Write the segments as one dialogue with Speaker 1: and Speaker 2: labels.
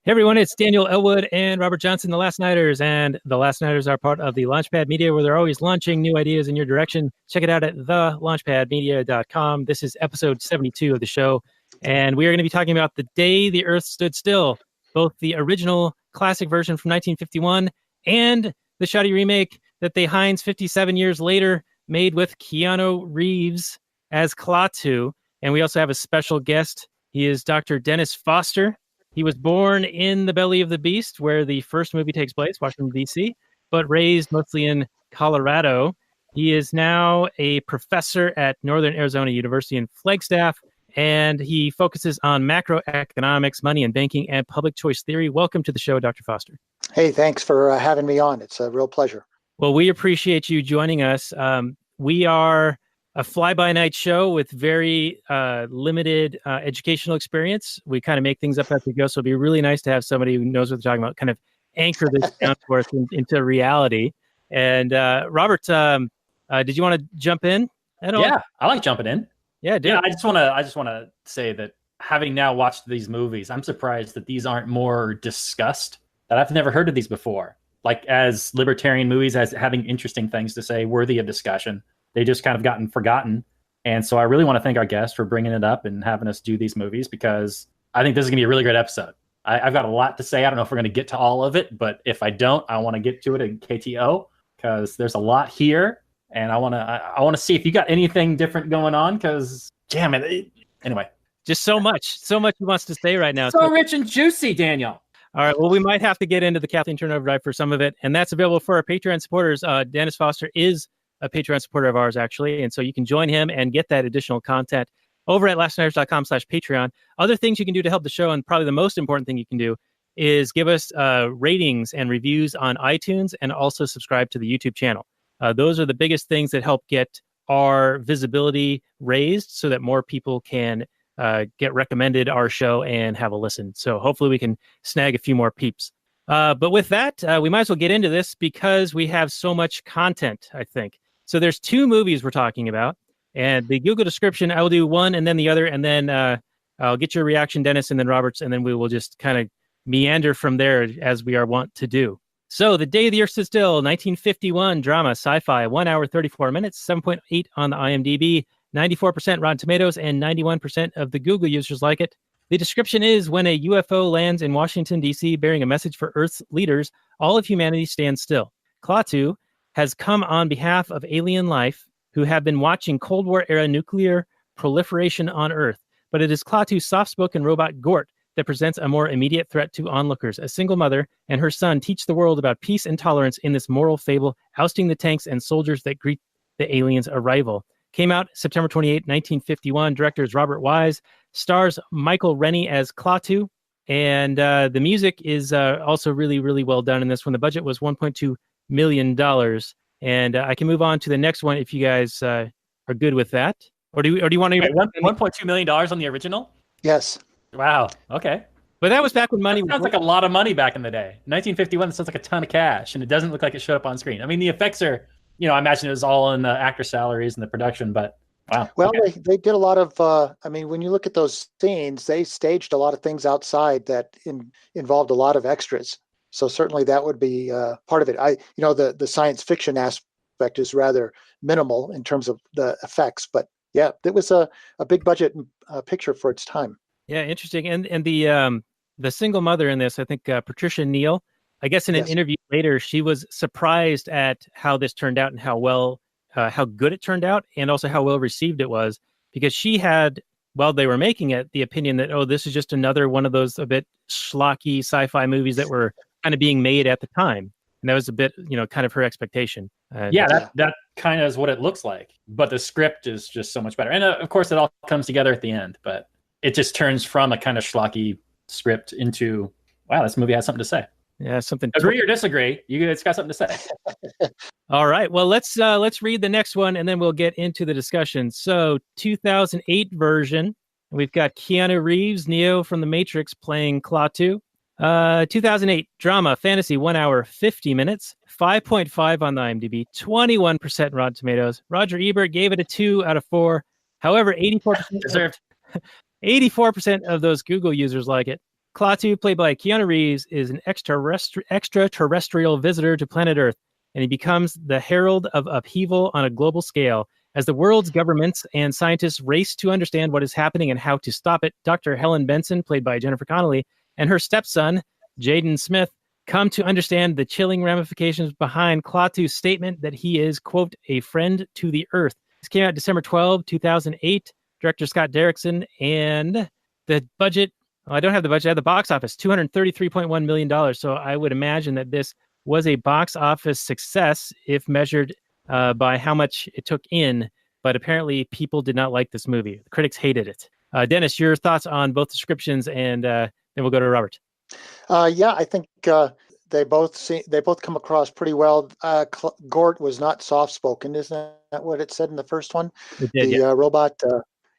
Speaker 1: Hey everyone, it's Daniel Elwood and Robert Johnson, the Last Nighters, and the Last Nighters are part of the Launchpad Media, where they're always launching new ideas in your direction. Check it out at thelaunchpadmedia.com. This is episode 72 of the show, and we are going to be talking about The Day the Earth Stood Still, both the original classic version from 1951 and the shoddy remake that they Heinz 57 years later made with Keanu Reeves as Klaatu. And we also have a special guest. He is Dr. Dennis Foster. He was born in the belly of the beast, where the first movie takes place, Washington, D.C., but raised mostly in Colorado. He is now a professor at Northern Arizona University in Flagstaff, and he focuses on macroeconomics, money and banking, and public choice theory. Welcome to the show, Dr. Foster.
Speaker 2: Hey, thanks for having me on. It's a real pleasure.
Speaker 1: Well, we appreciate you joining us. We are a fly-by-night show with very limited educational experience. We kind of make things up as we go, so it'd be really nice to have somebody who knows what they're talking about, kind of anchor this down for us into reality. And Robert, did you want to jump in at all?
Speaker 3: Yeah, I like jumping in.
Speaker 1: Yeah, dude.
Speaker 3: Yeah, I just want to say that having now watched these movies, I'm surprised that these aren't more discussed. That I've never heard of these before. Like as libertarian movies, as having interesting things to say, worthy of discussion. They just kind of gotten forgotten. And so I really want to thank our guest for bringing it up and having us do these movies, because I think this is going to be a really great episode. I've got a lot to say. I don't know if we're going to get to all of it, but if I don't, I want to get to it in KTO, because there's a lot here. And I want to see if you got anything different going on, because damn it. Anyway.
Speaker 1: Just so much he wants to say right now.
Speaker 3: So rich and juicy, Daniel.
Speaker 1: All right. Well, we might have to get into the Kathleen Turnover Drive for some of it. And that's available for our Patreon supporters. Dennis Foster is a Patreon supporter of ours, actually. And so you can join him and get that additional content over at lastnighters.com/Patreon. Other things you can do to help the show, and probably the most important thing you can do, is give us ratings and reviews on iTunes, and also subscribe to the YouTube channel. Those are the biggest things that help get our visibility raised so that more people can get recommended our show and have a listen. So hopefully we can snag a few more peeps. But with that, we might as well get into this, because we have so much content, I think. So there's two movies we're talking about, and the Google description, I will do one and then the other, and then I'll get your reaction, Dennis, and then Robert's, and then we will just kind of meander from there as we are wont to do. So The Day the Earth Stood Still, 1951 drama, sci-fi, 1 hour, 34 minutes, 7.8 on the IMDb, 94% Rotten Tomatoes, and 91% of the Google users like it. The description is: when a UFO lands in Washington, D.C., bearing a message for Earth's leaders, all of humanity stands still. Klaatu has come on behalf of alien life who have been watching Cold War-era nuclear proliferation on Earth. But it is Klaatu's soft-spoken robot, Gort, that presents a more immediate threat to onlookers. A single mother and her son teach the world about peace and tolerance in this moral fable, ousting the tanks and soldiers that greet the aliens' arrival. Came out September 28, 1951. Director is Robert Wise. Stars Michael Rennie as Klaatu. And the music is also really, really well done in this one. The budget was $1.2 million. And I can move on to the next one if you guys are good with that. Or do you want to...
Speaker 3: Wait, $1.2 million on the original?
Speaker 2: Yes.
Speaker 3: Wow. Okay.
Speaker 1: But that was back when money...
Speaker 3: Sounds like a lot of money back in the day. 1951, that sounds like a ton of cash, and it doesn't look like it showed up on screen. I mean, the effects are... I imagine it was all in the actor salaries and the production, but wow.
Speaker 2: Well,
Speaker 3: okay.
Speaker 2: they did a lot of, when you look at those scenes, they staged a lot of things outside that involved a lot of extras. So certainly that would be part of it. The science fiction aspect is rather minimal in terms of the effects, but yeah, it was a big budget picture for its time.
Speaker 1: Yeah, interesting. And the single mother in this, I think Patricia Neal, I guess in an interview later, she was surprised at how this turned out and how good it turned out, and also how well received it was, because she had, while they were making it, the opinion that, this is just another one of those a bit schlocky sci-fi movies that were kind of being made at the time. And that was a bit, kind of her expectation.
Speaker 3: That kind of is what it looks like. But the script is just so much better. And of course, it all comes together at the end, but it just turns from a kind of schlocky script into, wow, this movie has something to say.
Speaker 1: Yeah, something.
Speaker 3: Agree or disagree? It's got something to say.
Speaker 1: All right. Well, let's read the next one, and then we'll get into the discussion. So, 2008 version. We've got Keanu Reeves, Neo from The Matrix, playing Klaatu. 2008 drama, fantasy, 1 hour, 50 minutes, 5.5 on the IMDb, 21% Rotten Tomatoes. Roger Ebert gave it a 2 out of 4. However, 84%
Speaker 3: deserved.
Speaker 1: 84% of those Google users like it. Klaatu, played by Keanu Reeves, is an extraterrestrial visitor to planet Earth, and he becomes the herald of upheaval on a global scale. As the world's governments and scientists race to understand what is happening and how to stop it, Dr. Helen Benson, played by Jennifer Connelly, and her stepson, Jaden Smith, come to understand the chilling ramifications behind Klaatu's statement that he is, quote, a friend to the Earth. This came out December 12, 2008. Director Scott Derrickson, and the budget, I don't have the budget, I have the box office, $233.1 million. So I would imagine that this was a box office success if measured by how much it took in. But apparently people did not like this movie. The critics hated it. Dennis, your thoughts on both descriptions, and then we'll go to Robert.
Speaker 2: Yeah, I think they both come across pretty well. Gort was not soft-spoken, isn't that what it said in the first one?
Speaker 1: It did, yeah.
Speaker 2: Robot,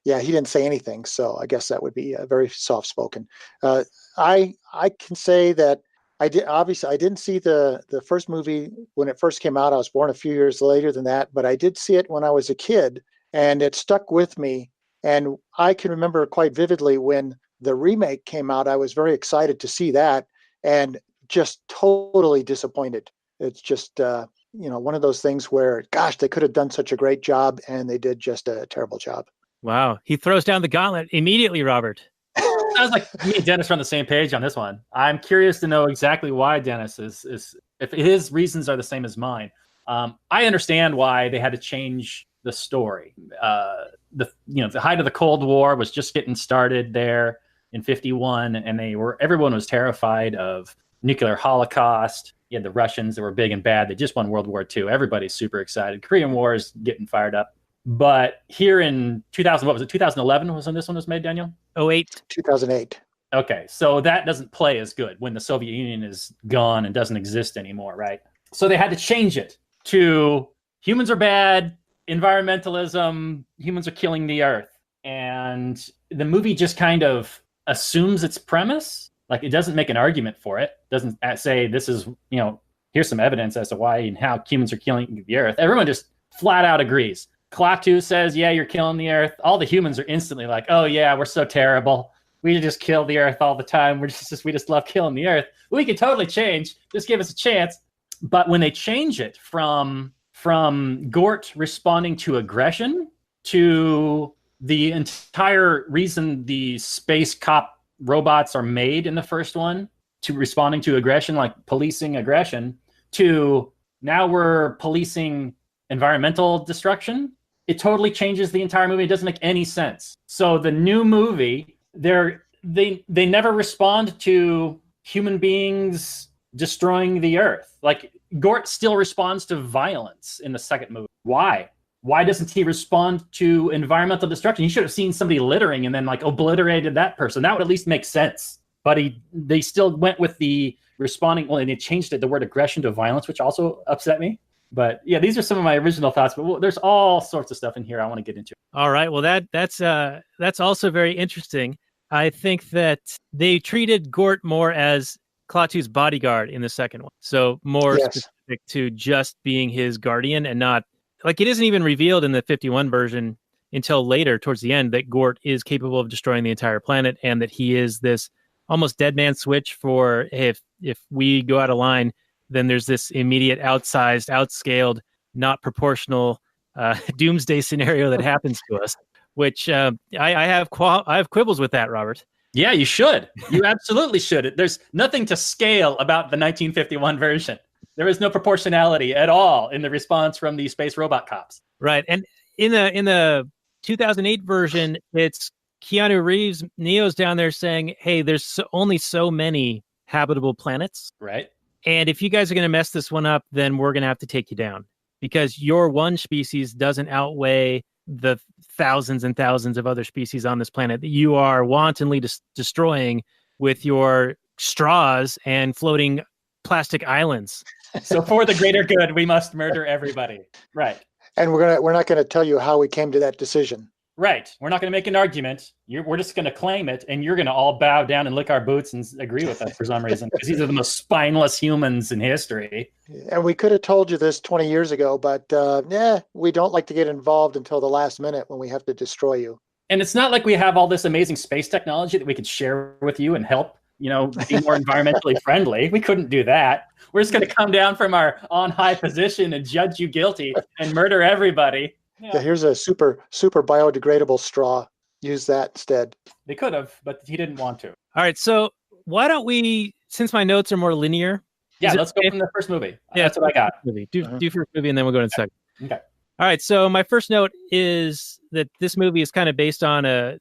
Speaker 2: yeah, he didn't say anything, so I guess that would be very soft-spoken. I can say that I didn't see the first movie when it first came out. I was born a few years later than that, but I did see it when I was a kid, and it stuck with me. And I can remember quite vividly when the remake came out. I was very excited to see that, and just totally disappointed. It's just one of those things where, gosh, they could have done such a great job, and they did just a terrible job.
Speaker 1: Wow, he throws down the gauntlet immediately, Robert.
Speaker 3: Sounds like me and Dennis are on the same page on this one. I'm curious to know exactly why Dennis is if his reasons are the same as mine. I understand why they had to change the story. The height of the Cold War was just getting started there in 1951, and everyone was terrified of nuclear holocaust. You had the Russians that were big and bad. They just won World War II. Everybody's super excited. Korean War is getting fired up. But here in 2011 was when this one was made, Daniel?
Speaker 2: 2008.
Speaker 3: Okay, so that doesn't play as good when the Soviet Union is gone and doesn't exist anymore, right? So they had to change it to humans are bad, environmentalism, humans are killing the earth. And the movie just kind of assumes its premise. Like, it doesn't make an argument for it. Doesn't say this is, here's some evidence as to why and how humans are killing the earth. Everyone just flat out agrees. Klaatu says, yeah, you're killing the earth. All the humans are instantly like, oh yeah, we're so terrible. We just kill the earth all the time. We just love killing the earth. We can totally change. Just give us a chance. But when they change it from Gort responding to aggression to the entire reason the space cop robots are made in the first one, to responding to aggression, like policing aggression, to now we're policing environmental destruction, it totally changes the entire movie. It doesn't make any sense. So the new movie, they never respond to human beings destroying the earth. Like, Gort still responds to violence in the second movie. Why? Why doesn't he respond to environmental destruction? He should have seen somebody littering and then obliterated that person. That would at least make sense. But they still went with the responding. Well, and they changed it, the word aggression to violence, which also upset me. But yeah, these are some of my original thoughts. But there's all sorts of stuff in here I want to get into.
Speaker 1: All right. Well, that's also very interesting. I think that they treated Gort more as Klaatu's bodyguard in the second one. So more specific to just being his guardian, and not like, it isn't even revealed in the 51 version until later towards the end that Gort is capable of destroying the entire planet, and that he is this almost dead man switch for, hey, if we go out of line, then there's this immediate outsized, outscaled, not proportional doomsday scenario that happens to us, which I have quibbles with that, Robert.
Speaker 3: Yeah, you should. You absolutely should. There's nothing to scale about the 1951 version. There is no proportionality at all in the response from the space robot cops.
Speaker 1: Right. And in the 2008 version, it's Keanu Reeves, Neo's down there saying, hey, there's only so many habitable planets.
Speaker 3: Right.
Speaker 1: And if you guys are going to mess this one up, then we're going to have to take you down, because your one species doesn't outweigh the thousands and thousands of other species on this planet that you are wantonly destroying with your straws and floating plastic islands.
Speaker 3: So for the greater good, we must murder everybody. Right.
Speaker 2: And we're not going to tell you how we came to that decision.
Speaker 3: Right. We're not going to make an argument. We're just going to claim it, and you're going to all bow down and lick our boots and agree with us for some reason, because these are the most spineless humans in history.
Speaker 2: And we could have told you this 20 years ago, but we don't like to get involved until the last minute when we have to destroy you.
Speaker 3: And it's not like we have all this amazing space technology that we could share with you and help be more environmentally friendly. We couldn't do that. We're just going to come down from our on high position and judge you guilty and murder everybody.
Speaker 2: Yeah, here's a super biodegradable straw. Use that instead.
Speaker 3: They could have, but he didn't want to.
Speaker 1: All right, so why don't we, since my notes are more linear?
Speaker 3: Yeah, let's go from the first movie. Yeah, that's what I got.
Speaker 1: Do first movie, and then we'll go to the second.
Speaker 3: Okay.
Speaker 1: All right, so my first note is that this movie is kind of based on a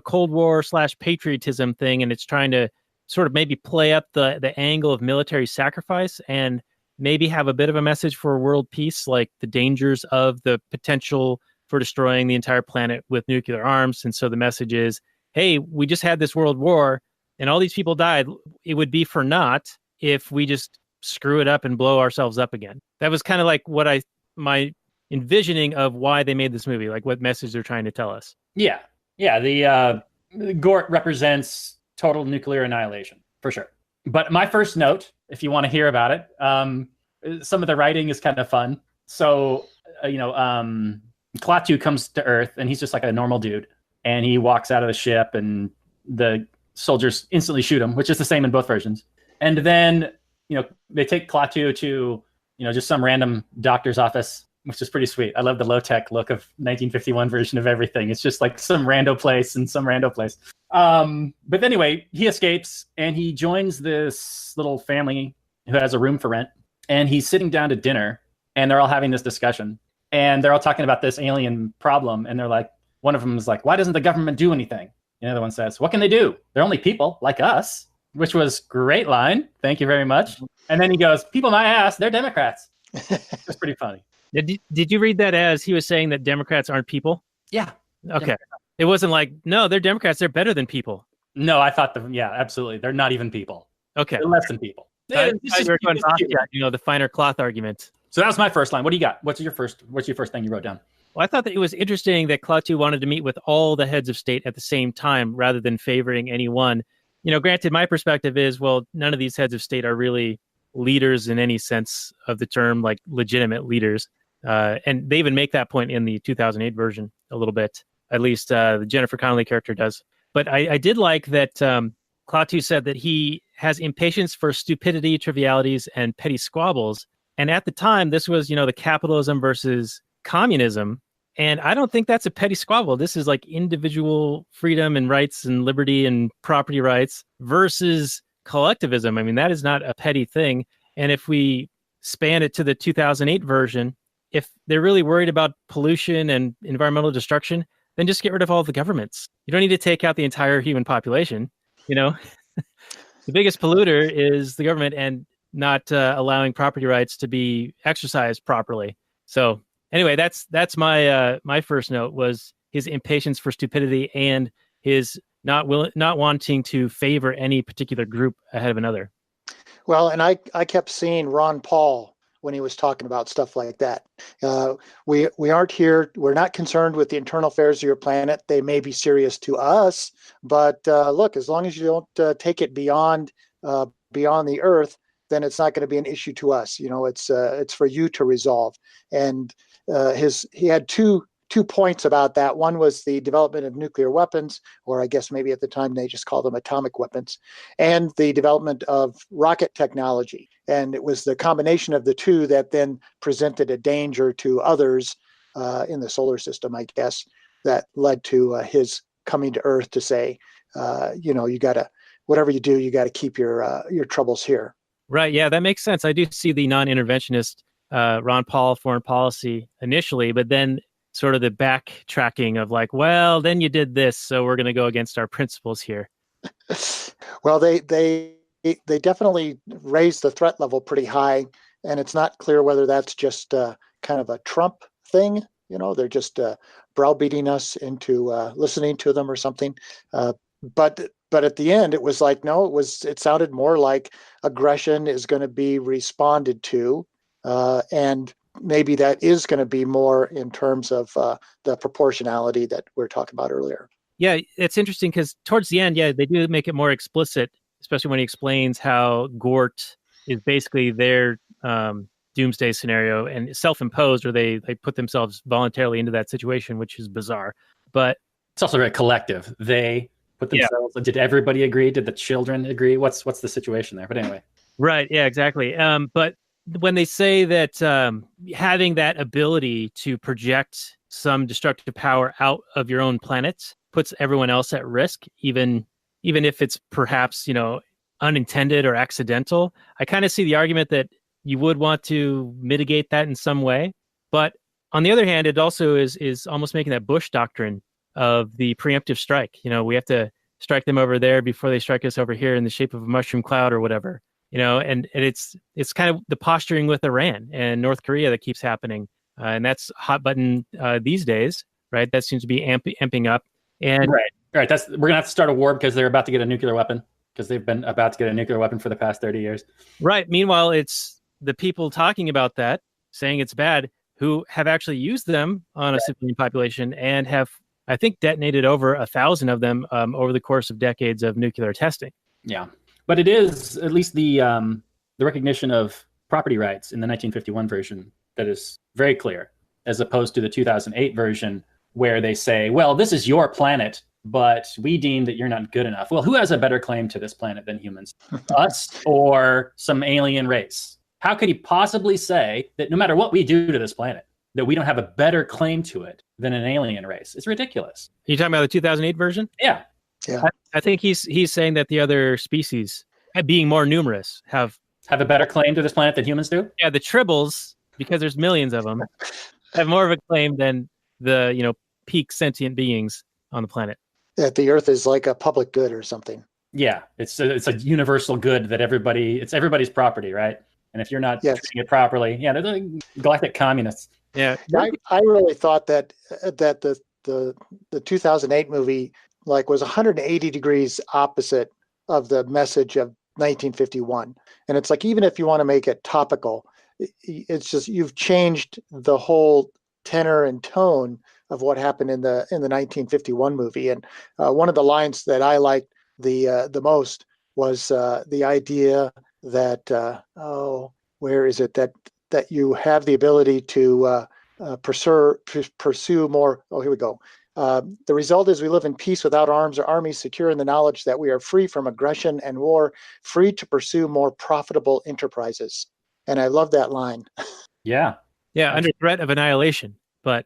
Speaker 1: Cold War / patriotism thing, and it's trying to sort of maybe play up the angle of military sacrifice and maybe have a bit of a message for world peace, like the dangers of the potential for destroying the entire planet with nuclear arms. And so the message is, hey, we just had this world war and all these people died. It would be for naught if we just screw it up and blow ourselves up again. That was kind of like what my envisioning of why they made this movie, like what message they're trying to tell us.
Speaker 3: Yeah. The Gort represents total nuclear annihilation for sure. But my first note, if you want to hear about it, some of the writing is kind of fun. So, Klaatu comes to Earth and he's just like a normal dude, and he walks out of the ship and the soldiers instantly shoot him, which is the same in both versions. And then, they take Klaatu to, just some random doctor's office, which is pretty sweet. I love the low-tech look of 1951 version of everything. It's just like some rando place. But anyway, he escapes and he joins this little family who has a room for rent. And he's sitting down to dinner and they're all having this discussion. And they're all talking about this alien problem. And they're like, one of them is like, why doesn't the government do anything? The other one says, what can they do? They're only people like us, which was great line. Thank you very much. And then he goes, people my ass, they're Democrats. It's pretty funny.
Speaker 1: Did you read that as he was saying that Democrats aren't people?
Speaker 3: Yeah.
Speaker 1: Okay. It wasn't like, no, they're Democrats. They're better than people.
Speaker 3: No, I thought absolutely. They're not even people.
Speaker 1: Okay.
Speaker 3: They're less than people.
Speaker 1: The finer cloth argument.
Speaker 3: So that was my first line. What do you got? What's your first thing you wrote down?
Speaker 1: Well, I thought that it was interesting that Klaatu wanted to meet with all the heads of state at the same time rather than favoring any one. Granted, my perspective is, well, none of these heads of state are really leaders in any sense of the term, like legitimate leaders. And they even make that point in the 2008 version a little bit. At least the Jennifer Connelly character does. But I did like that Klaatu said that he has impatience for stupidity, trivialities, and petty squabbles. And at the time, this was, the capitalism versus communism. And I don't think that's a petty squabble. This is like individual freedom and rights and liberty and property rights versus collectivism. I mean, that is not a petty thing. And if we span it to the 2008 version, if they're really worried about pollution and environmental destruction, then just get rid of all the governments. You don't need to take out the entire human population. The biggest polluter is the government and not allowing property rights to be exercised properly. So anyway, that's my first note was his impatience for stupidity and his not wanting to favor any particular group ahead of another.
Speaker 2: Well, and I kept seeing Ron Paul when he was talking about stuff like that. We aren't here. We're not concerned with the internal affairs of your planet. They may be serious to us, but look, as long as you don't take it beyond the Earth, then it's not going to be an issue to us. It's for you to resolve. And he had two points about that. One was the development of nuclear weapons, or I guess maybe at the time they just called them atomic weapons, and the development of rocket technology. And it was the combination of the two that then presented a danger to others in the solar system, I guess, that led to his coming to Earth to say, you got to, whatever you do, you got to keep your troubles here.
Speaker 1: Right. Yeah, that makes sense. I do see the non-interventionist Ron Paul foreign policy initially, but then sort of the backtracking of like, well, then you did this, so we're going to go against our principles here.
Speaker 2: Well, they definitely raised the threat level pretty high, and it's not clear whether that's just kind of a Trump thing. They're just browbeating us into listening to them or something. But at the end, it was like, no, it sounded more like aggression is going to be responded to, and maybe that is going to be more in terms of the proportionality that we were talking about earlier.
Speaker 1: Yeah, it's interesting because towards the end, they do make it more explicit, especially when he explains how Gort is basically their doomsday scenario and self-imposed, or they put themselves voluntarily into that situation, which is bizarre. But
Speaker 3: it's also very collective. They put themselves. Yeah. Did everybody agree? Did the children agree? What's the situation there? But anyway.
Speaker 1: Right. Yeah, exactly. But when they say that having that ability to project some destructive power out of your own planet puts everyone else at risk, even if it's perhaps, unintended or accidental, I kind of see the argument that you would want to mitigate that in some way. But on the other hand, it also is almost making that Bush doctrine of the preemptive strike. We have to strike them over there before they strike us over here in the shape of a mushroom cloud or whatever. And it's kind of the posturing with Iran and North Korea that keeps happening. And that's hot button these days, right? That seems to be amping up. And
Speaker 3: right. We're going to have to start a war because they're about to get a nuclear weapon, because they've been about to get a nuclear weapon for the past 30 years.
Speaker 1: Right. Meanwhile, it's the people talking about that, saying it's bad, who have actually used them on a civilian population and have, I think, detonated over 1,000 of them over the course of decades of nuclear testing.
Speaker 3: Yeah. But it is at least the recognition of property rights in the 1951 version that is very clear, as opposed to the 2008 version where they say, well, this is your planet, but we deem that you're not good enough. Well, who has a better claim to this planet than humans? Us or some alien race? How could he possibly say that no matter what we do to this planet, that we don't have a better claim to it than an alien race? It's ridiculous.
Speaker 1: Are you talking about the 2008 version?
Speaker 3: Yeah.
Speaker 2: Yeah.
Speaker 1: I think he's saying that the other species, being more numerous, have
Speaker 3: a better claim to this planet than humans do?
Speaker 1: Yeah, the tribbles, because there's millions of them, have more of a claim than the, peak sentient beings on the planet.
Speaker 2: That the Earth is like a public good or something.
Speaker 3: Yeah, it's a universal good that it's everybody's property, right? And if you're not treating it properly, they're the galactic communists.
Speaker 1: Yeah,
Speaker 2: I really thought that the 2008 movie was 180 degrees opposite of the message of 1951. And it's like, even if you want to make it topical, it's just, you've changed the whole tenor and tone of what happened in the 1951 movie. And one of the lines that I liked the most was the idea that where is it that you have the ability to pursue more. Oh, here we go. The result is we live in peace without arms or armies, secure in the knowledge that we are free from aggression and war, free to pursue more profitable enterprises. And I love that line.
Speaker 3: Yeah.
Speaker 1: Yeah, under threat of annihilation. But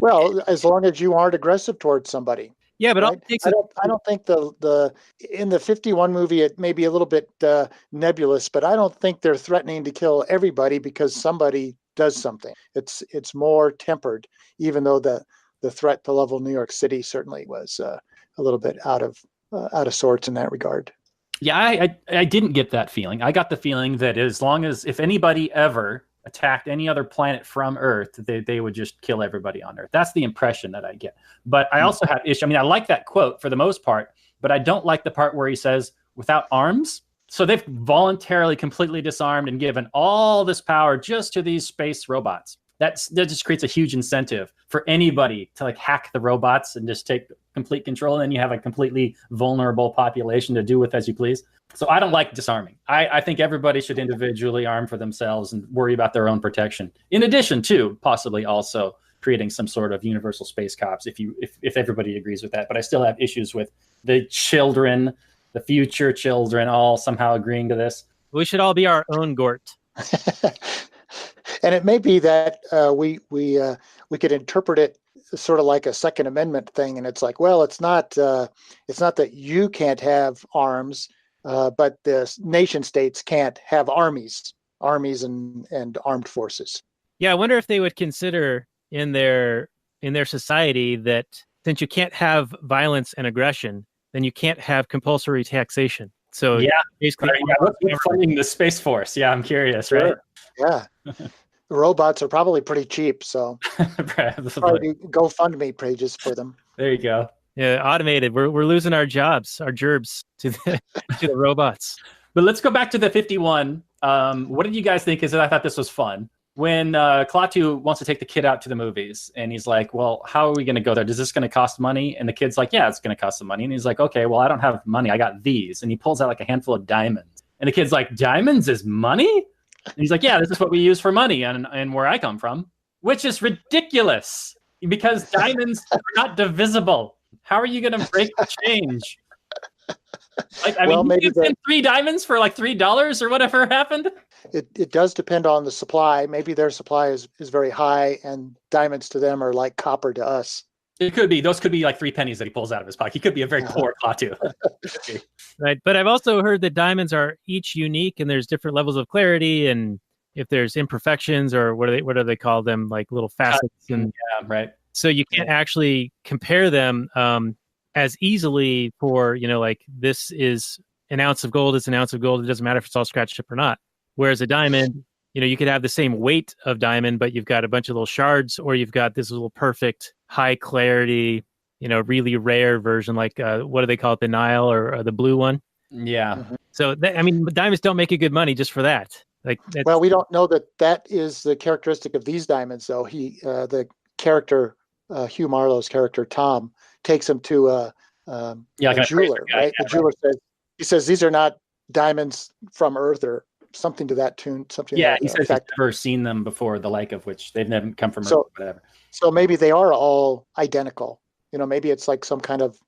Speaker 2: well, as long as you aren't aggressive towards somebody.
Speaker 1: Yeah, but
Speaker 2: right? I don't think the in the 51 movie it may be a little bit nebulous, but I don't think they're threatening to kill everybody because somebody does something. It's more tempered, even though the threat to level New York City certainly was a little bit out of sorts in that regard.
Speaker 3: Yeah, I didn't get that feeling. I got the feeling that as long as if anybody ever attacked any other planet from Earth, they would just kill everybody on Earth. That's the impression that I get. But I also have issue. I mean, I like that quote for the most part, but I don't like the part where he says without arms. So they've voluntarily completely disarmed and given all this power just to these space robots. That just creates a huge incentive for anybody to hack the robots and just take complete control. And then you have a completely vulnerable population to do with as you please. So I don't like disarming. I think everybody should individually arm for themselves and worry about their own protection. In addition to possibly also creating some sort of universal space cops if everybody agrees with that. But I still have issues with the children, the future children, all somehow agreeing to this.
Speaker 1: We should all be our own Gort.
Speaker 2: And it may be that we could interpret it sort of like a Second Amendment thing, and it's like, well, it's not that you can't have arms, but the nation states can't have armies and armed forces.
Speaker 1: Yeah, I wonder if they would consider in their society that since you can't have violence and aggression, then you can't have compulsory taxation. So basically,
Speaker 3: funding the Space Force. Yeah, I'm curious, right?
Speaker 2: Yeah. The robots are probably pretty cheap, so probably GoFundMe pages for them.
Speaker 3: There you go.
Speaker 1: Yeah, automated. We're losing our jobs, our gerbs to the robots.
Speaker 3: But let's go back to the 51. What did you guys think? I thought this was fun. When Klaatu wants to take the kid out to the movies, and he's like, well, how are we going to go there? Is this going to cost money? And the kid's like, yeah, it's going to cost some money. And he's like, okay, well, I don't have money. I got these. And he pulls out a handful of diamonds. And the kid's like, diamonds is money? And he's like, yeah, this is what we use for money and where I come from, which is ridiculous because diamonds are not divisible. How are you going to break the change? Like, I
Speaker 2: Well,
Speaker 3: mean,
Speaker 2: maybe
Speaker 3: you spend $3 for like $3 or whatever happened.
Speaker 2: it does depend on the supply. Maybe their supply is very high, and diamonds to them are like copper to us.
Speaker 3: It could be. Those could be like 3 pennies that he pulls out of his pocket. He could be a very poor Klaatu.
Speaker 1: Right. But I've also heard that diamonds are each unique and there's different levels of clarity, and if there's imperfections or what do they call them, like little facets. And
Speaker 3: yeah, right.
Speaker 1: so you can't actually compare them as easily for, like this is an ounce of gold, it's an ounce of gold. It doesn't matter if it's all scratched up or not. Whereas a diamond, you could have the same weight of diamond, but you've got a bunch of little shards, or you've got this little perfect high clarity, really rare version, like what do they call it, the Nile or the blue one?
Speaker 3: Yeah.
Speaker 2: Mm-hmm.
Speaker 1: So diamonds don't make a good money just for that.
Speaker 2: Well, we don't know that is the characteristic of these diamonds, though. The character, Hugh Marlowe's character Tom, takes him to a jeweler, right? The jeweler says these are not diamonds from Earth or something to that tune. Something.
Speaker 3: Yeah, he says he's never seen them before, the like of which they've never come from Earth or whatever.
Speaker 2: So maybe they are all identical. Maybe it's like some kind of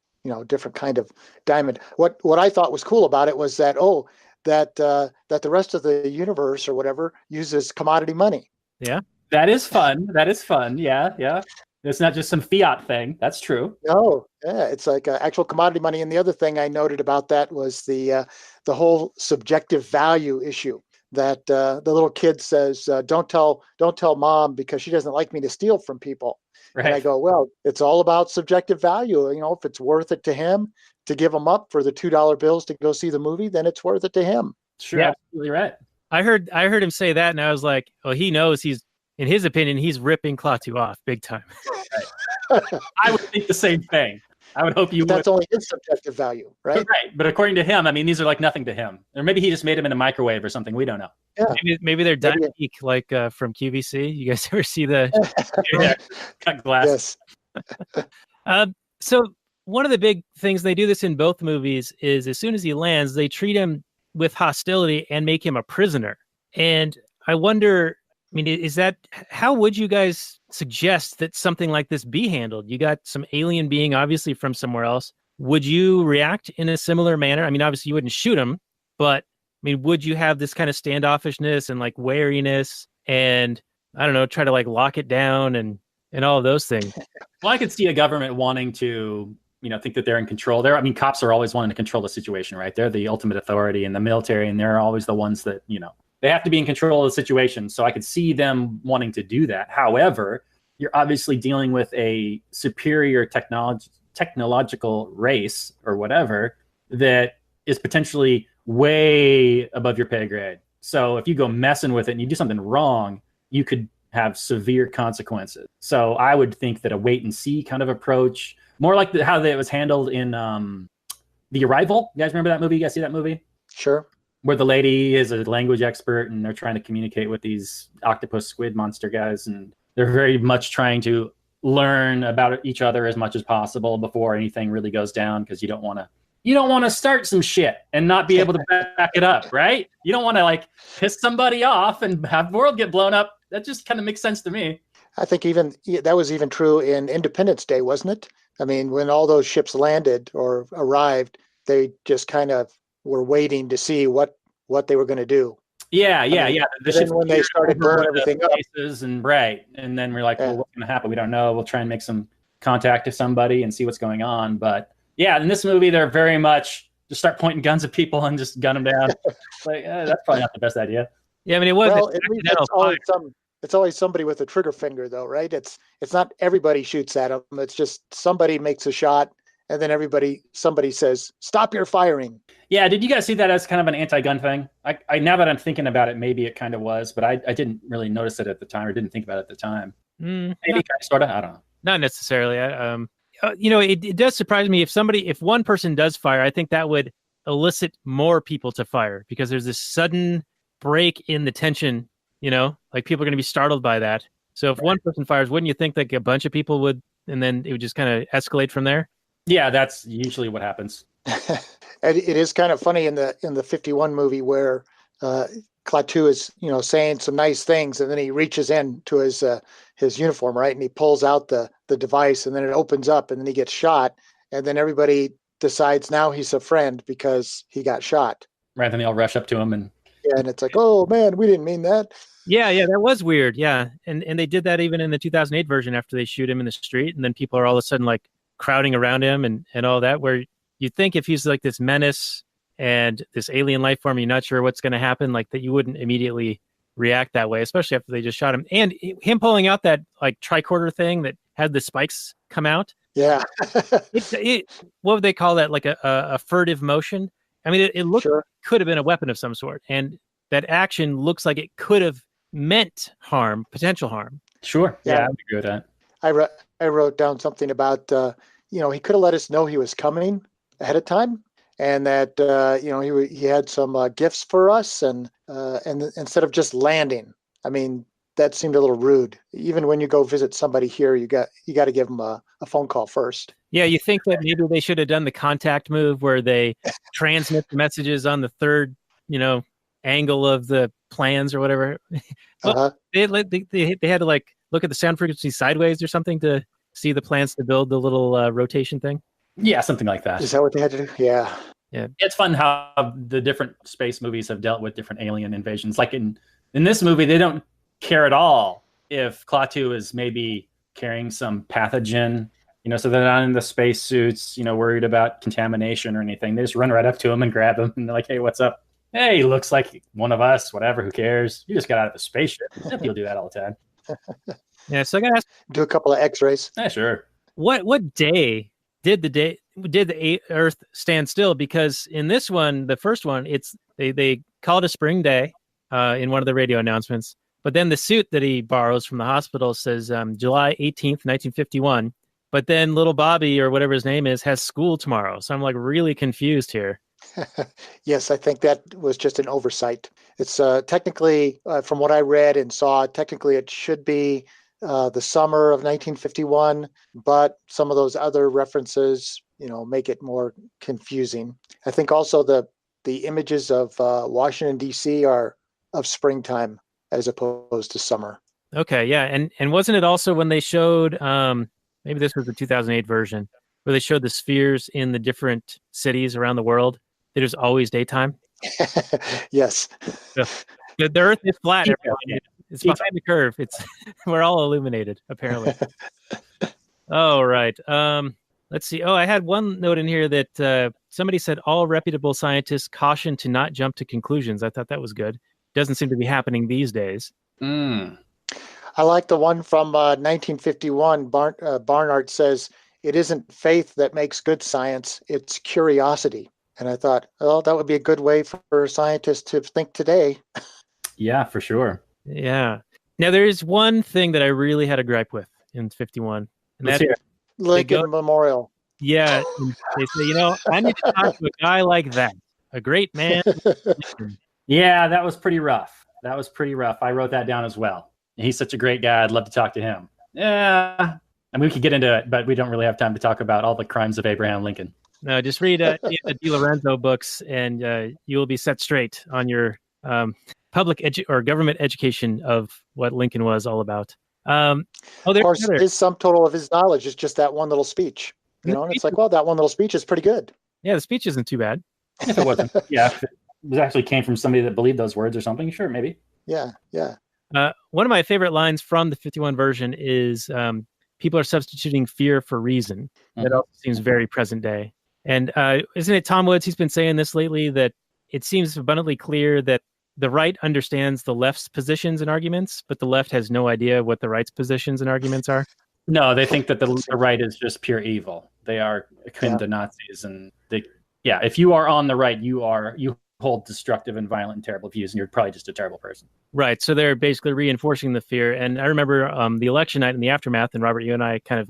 Speaker 2: different kind of diamond. What I thought was cool about it was that that the rest of the universe or whatever uses commodity money.
Speaker 1: Yeah,
Speaker 3: that is fun. Yeah. It's not just some fiat thing. That's true.
Speaker 2: No, yeah, it's like actual commodity money. And the other thing I noted about that was the whole subjective value issue. That the little kid says, "Don't tell mom because she doesn't like me to steal from people." Right. And I go, well, it's all about subjective value. If it's worth it to him to give him up for the $2 bills to go see the movie, then it's worth it to him.
Speaker 3: Sure, yeah, absolutely right.
Speaker 1: I heard him say that, and I was like, well, he knows in his opinion, he's ripping Klaatu off big time.
Speaker 3: I would think the same thing. I would hope you would.
Speaker 2: That's only his subjective value, right?
Speaker 3: Right. But according to him, these are like nothing to him. Or maybe he just made them in a microwave or something. We don't know.
Speaker 1: Yeah. Maybe they're diamond geek, like from QVC. You guys ever see the
Speaker 3: cut glass?
Speaker 1: Yes. So one of the big things, they do this in both movies, is as soon as he lands, they treat him with hostility and make him a prisoner. And I wonder, how would you guys suggest that something like this be handled? You got some alien being, obviously from somewhere else. Would you react in a similar manner? Obviously you wouldn't shoot him, but would you have this kind of standoffishness and like wariness and, I don't know, try to like lock it down and all of those things?
Speaker 3: Well, I could see a government wanting to, think that they're in control. Cops are always wanting to control the situation, right? They're the ultimate authority in the military, and they're always the ones that, they have to be in control of the situation. So I could see them wanting to do that. However, you're obviously dealing with a superior technological race or whatever that is potentially way above your pay grade. So if you go messing with it and you do something wrong, you could have severe consequences. So I would think that a wait and see kind of approach, more like how it was handled in The Arrival. You guys remember that movie? You guys see that movie?
Speaker 2: Sure.
Speaker 3: Where the lady is a language expert and they're trying to communicate with these octopus squid monster guys. And they're very much trying to learn about each other as much as possible before anything really goes down, because you don't want to start some shit and not be able to back it up, right? You don't want to like piss somebody off and have the world get blown up. That just kind of makes sense to me.
Speaker 2: I think that was even true in Independence Day, wasn't it? When all those ships landed or arrived, they just kind of were waiting to see what they were going to do.
Speaker 3: Yeah.
Speaker 2: Then when they started blowing everything up,
Speaker 3: and then we're like, well, what's going to happen? We don't know. We'll try and make some contact with somebody and see what's going on. But yeah, in this movie, they're very much just start pointing guns at people and just gun them down. That's probably not the best idea.
Speaker 1: Yeah, it was.
Speaker 2: Well, it's always somebody with a trigger finger, though, right? It's not everybody shoots at them. It's just somebody makes a shot, and then somebody says, "Stop your firing."
Speaker 3: Yeah, did you guys see that as kind of an anti-gun thing? I now that I'm thinking about it, maybe it kind of was, but I didn't really notice it at the time, or didn't think about it at the time. Maybe kind of, sort of, I don't know.
Speaker 1: Not necessarily. It does surprise me if one person does fire. I think that would elicit more people to fire, because there's this sudden break in the tension. Like people are going to be startled by that. So if one person fires, wouldn't you think like a bunch of people would, and then it would just kind of escalate from there?
Speaker 3: Yeah, that's usually what happens.
Speaker 2: And it is kind of funny in the 51 movie where Klaatu is saying some nice things, and then he reaches in to his uniform, right, and he pulls out the device, and then it opens up, and then he gets shot, and then everybody decides now he's a friend because he got shot.
Speaker 3: Right, then they all rush up to him and
Speaker 2: And it's like, oh man, we didn't mean that.
Speaker 1: Yeah, that was weird. Yeah, and they did that even in the 2008 version after they shoot him in the street, and then people are all of a sudden like crowding around him and all that. Where you think if he's like this menace and this alien life form, you're not sure what's going to happen, like that you wouldn't immediately react that way, especially after they just shot him. And him pulling out that like tricorder thing that had the spikes come out.
Speaker 2: Yeah.
Speaker 1: What would they call that? Like a furtive motion. I mean, it looked could have been a weapon of some sort, and that action looks like it could have meant harm, potential harm.
Speaker 3: Sure. Yeah, I would agree with that.
Speaker 2: I wrote down something about he could have let us know he was coming ahead of time, and that he had some gifts for us, and instead of just landing. I mean, that seemed a little rude. Even when you go visit somebody here, you got to give them a phone call first.
Speaker 1: Yeah, you think that maybe they should have done the contact move where they transmit the messages on the third, angle of the plans or whatever. Well, they had to like look at the sound frequency sideways or something to see the plans to build the little rotation thing.
Speaker 3: Yeah, something like that.
Speaker 2: Is that what they had to do? Yeah.
Speaker 3: It's fun how the different space movies have dealt with different alien invasions. Like in this movie, they don't care at all if Klaatu is maybe carrying some pathogen, so they're not in the space suits, worried about contamination or anything. They just run right up to him and grab him, and they're like, "Hey, what's up? Hey, he looks like one of us. Whatever, who cares? You just got out of a spaceship." People do that all the time.
Speaker 1: Yeah, so I gotta ask,
Speaker 2: do a couple of X-rays.
Speaker 3: Yeah, sure.
Speaker 1: What day did the Earth stand still? Because in this one, the first one, they call it a spring day in one of the radio announcements. But then the suit that he borrows from the hospital says July 18th, 1951. But then little Bobby, or whatever his name is, has school tomorrow. So I'm like really confused here.
Speaker 2: Yes, I think that was just an oversight. It's technically, from what I read and saw, technically it should be the summer of 1951, but some of those other references, make it more confusing. I think also the images of Washington, D.C. are of springtime as opposed to summer.
Speaker 1: Okay, yeah. And wasn't it also when they showed, maybe this was the 2008 version, where they showed the spheres in the different cities around the world? It was always daytime.
Speaker 2: Yes.
Speaker 1: The Earth is flat. Everyone. It's behind the curve. We're all illuminated, apparently. Oh, right. Let's see. Oh, I had one note in here that somebody said all reputable scientists caution to not jump to conclusions. I thought that was good. Doesn't seem to be happening these days.
Speaker 2: I like the one from 1951. Barnard says, "It isn't faith that makes good science, it's curiosity." And I thought, well, that would be a good way for scientists to think today.
Speaker 3: Yeah, for sure.
Speaker 1: Yeah. Now, there is one thing that I really had a gripe with in 51. And that's
Speaker 2: Lincoln Memorial.
Speaker 1: Yeah. They say, I need to talk to a guy like that. A great man.
Speaker 3: Yeah, that was pretty rough. I wrote that down as well. He's such a great guy. I'd love to talk to him. Yeah. I mean, we could get into it, but we don't really have time to talk about all the crimes of Abraham Lincoln.
Speaker 1: No, just read the DiLorenzo books, and you will be set straight on your public or government education of what Lincoln was all about. Of
Speaker 2: course, his sum total of his knowledge is just that one little speech. And it's like, well, that one little speech is pretty good.
Speaker 1: Yeah, the speech isn't too bad.
Speaker 3: If it wasn't, if it actually came from somebody that believed those words or something, sure, maybe.
Speaker 2: Yeah.
Speaker 1: One of my favorite lines from the 51 version is people are substituting fear for reason. That also seems very present day. And isn't it Tom Woods? He's been saying this lately, that it seems abundantly clear that the right understands the left's positions and arguments, but the left has no idea what the right's positions and arguments are.
Speaker 3: No, they think that the right is just pure evil. They are akin to Nazis, and if you are on the right, you hold destructive and violent and terrible views, and you're probably just a terrible person.
Speaker 1: Right. So they're basically reinforcing the fear. And I remember the election night in the aftermath, and Robert, you and I kind of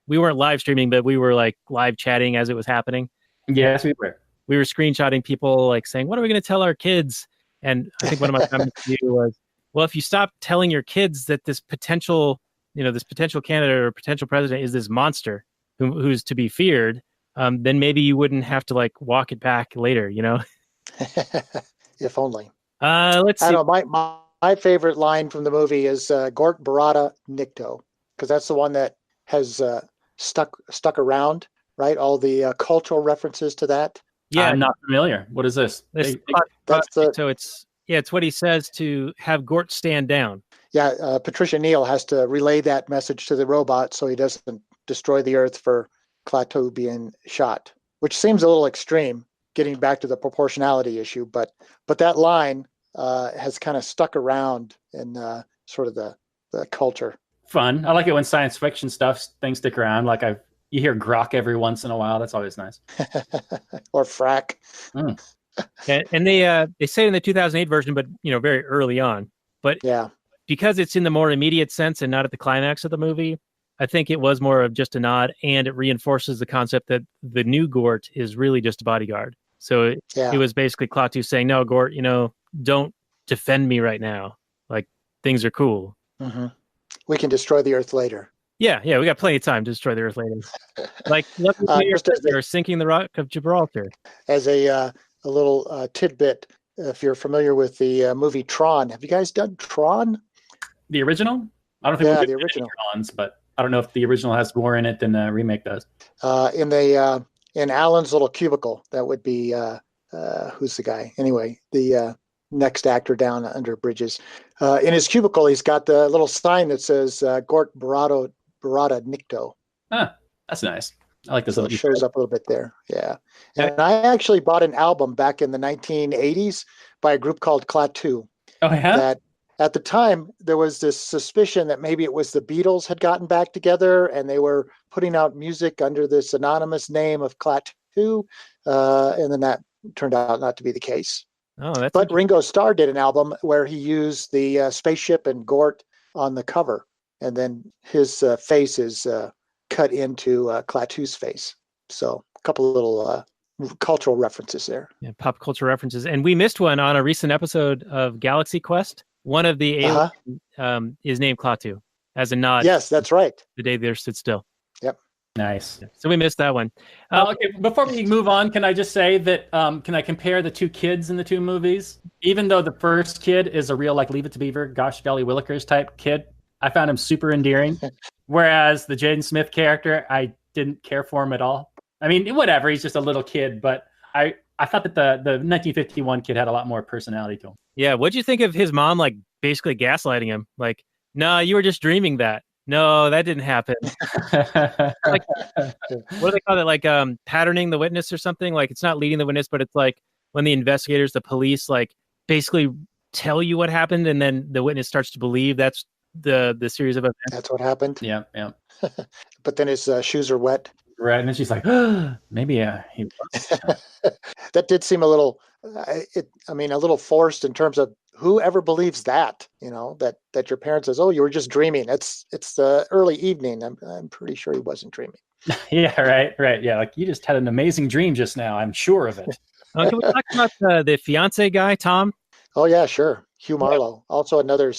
Speaker 1: we weren't live streaming, but we were live chatting as it was happening.
Speaker 3: Yes, we were.
Speaker 1: We were screenshotting people saying, "What are we going to tell our kids?" And I think one of my comments to you was, "Well, if you stop telling your kids that this potential candidate or potential president is this monster who's to be feared, then maybe you wouldn't have to walk it back later."
Speaker 2: If only.
Speaker 1: Let's see.
Speaker 2: I don't know, my favorite line from the movie is Gort Barada Nikto, because that's the one that has stuck around right? All the cultural references to that.
Speaker 1: Yeah,
Speaker 3: I'm not familiar. What is this?
Speaker 2: That's the
Speaker 1: so it's what he says to have Gort stand down.
Speaker 2: Patricia Neal has to relay that message to the robot so he doesn't destroy the Earth for Klaatu being shot, which seems a little extreme, getting back to the proportionality issue. But that line has kind of stuck around in sort of the culture.
Speaker 3: Fun. I like it when science fiction things stick around. Like you hear grok every once in a while. That's always nice.
Speaker 2: Or frack.
Speaker 3: Mm.
Speaker 1: And they say it in the 2008 version, but very early on. But
Speaker 2: yeah,
Speaker 1: because it's in the more immediate sense and not at the climax of the movie, I think it was more of just a nod, and it reinforces the concept that the new Gort is really just a bodyguard. So it was basically Klaatu saying, "No, Gort, don't defend me right now. Like, things are cool.
Speaker 2: Mm-hmm. We can destroy the Earth later."
Speaker 1: Yeah, we got plenty of time to destroy the Earth later. Like, or sinking the Rock of Gibraltar.
Speaker 2: As a little tidbit, if you're familiar with the movie Tron, have you guys done Tron?
Speaker 3: The original? I don't think
Speaker 2: the
Speaker 3: we've
Speaker 2: original
Speaker 3: Trons, but I don't know if the original has more in it than the remake does.
Speaker 2: In Alan's little cubicle, that would be who's the guy? Anyway, the next actor down under Bridges. In his cubicle, he's got the little sign that says Gort barada nikto.
Speaker 3: That's nice. I like this.
Speaker 2: So it shows up a little bit there. Yeah. And I actually bought an album back in the 1980s by a group called Klaatu.
Speaker 3: Oh, yeah?
Speaker 2: That at the time, there was this suspicion that maybe it was the Beatles had gotten back together and they were putting out music under this anonymous name of Klaatu. And then that turned out not to be the case.
Speaker 1: Oh,
Speaker 2: but Ringo Starr did an album where he used the spaceship and Gort on the cover. And then his face is cut into Klaatu's face. So a couple of little cultural references there.
Speaker 1: Yeah, pop culture references. And we missed one on a recent episode of Galaxy Quest. One of the aliens is named Klaatu as a nod.
Speaker 2: Yes, that's right.
Speaker 1: The day they stood still.
Speaker 2: Yep.
Speaker 3: Nice.
Speaker 1: So we missed that one.
Speaker 3: Okay, before we move on, can I just say that can I compare the two kids in the two movies? Even though the first kid is a real Leave It to Beaver, Gosh Golly Willikers type kid, I found him super endearing. Whereas the Jaden Smith character, I didn't care for him at all. I mean, whatever, he's just a little kid, but I thought that the 1951 kid had a lot more personality to him. Yeah,
Speaker 1: what'd you think of his mom, basically gaslighting him? Like, no, you were just dreaming that. No, that didn't happen. What do they call it? Patterning the witness or something? Like, it's not leading the witness, but it's like when the investigators, the police, basically tell you what happened, and then the witness starts to believe that's the series of events.
Speaker 2: That's what happened.
Speaker 3: Yeah.
Speaker 2: But then his shoes are wet.
Speaker 3: Right, and then she's like, maybe he was.
Speaker 2: That did seem a little, a little forced in terms of whoever believes that, that your parent says, "Oh, you were just dreaming." It's the early evening. I'm pretty sure he wasn't dreaming.
Speaker 3: Yeah, right. Yeah, you just had an amazing dream just now. I'm sure of it.
Speaker 1: Can we talk about the fiance guy, Tom?
Speaker 2: Oh yeah, sure. Hugh Marlowe, also another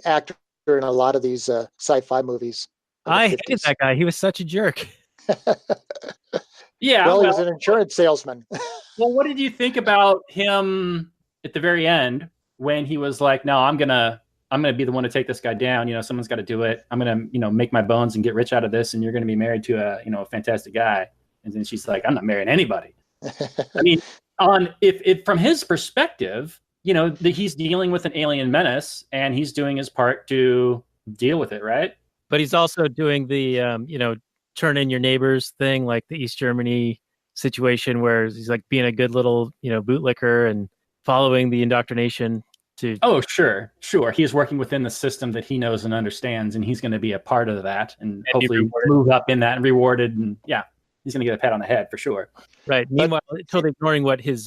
Speaker 2: actor in a lot of these sci-fi movies.
Speaker 1: I hated that guy. He was such a jerk.
Speaker 3: Yeah.
Speaker 2: Well, he was an insurance salesman.
Speaker 3: Well, what did you think about him at the very end when he was like, "No, I'm gonna be the one to take this guy down. Someone's got to do it. I'm gonna, make my bones and get rich out of this, and you're gonna be married to a fantastic guy." And then she's like, "I'm not marrying anybody." I mean, if from his perspective, he's dealing with an alien menace, and he's doing his part to deal with it, right?
Speaker 1: But he's also doing the turn in your neighbors thing, like the East Germany situation, where he's being a good little bootlicker and following the indoctrination to.
Speaker 3: Oh, sure. He's working within the system that he knows and understands, and he's going to be a part of that, and hopefully move up in that and rewarded. And yeah, he's going to get a pat on the head for sure.
Speaker 1: Right. Meanwhile, totally ignoring what his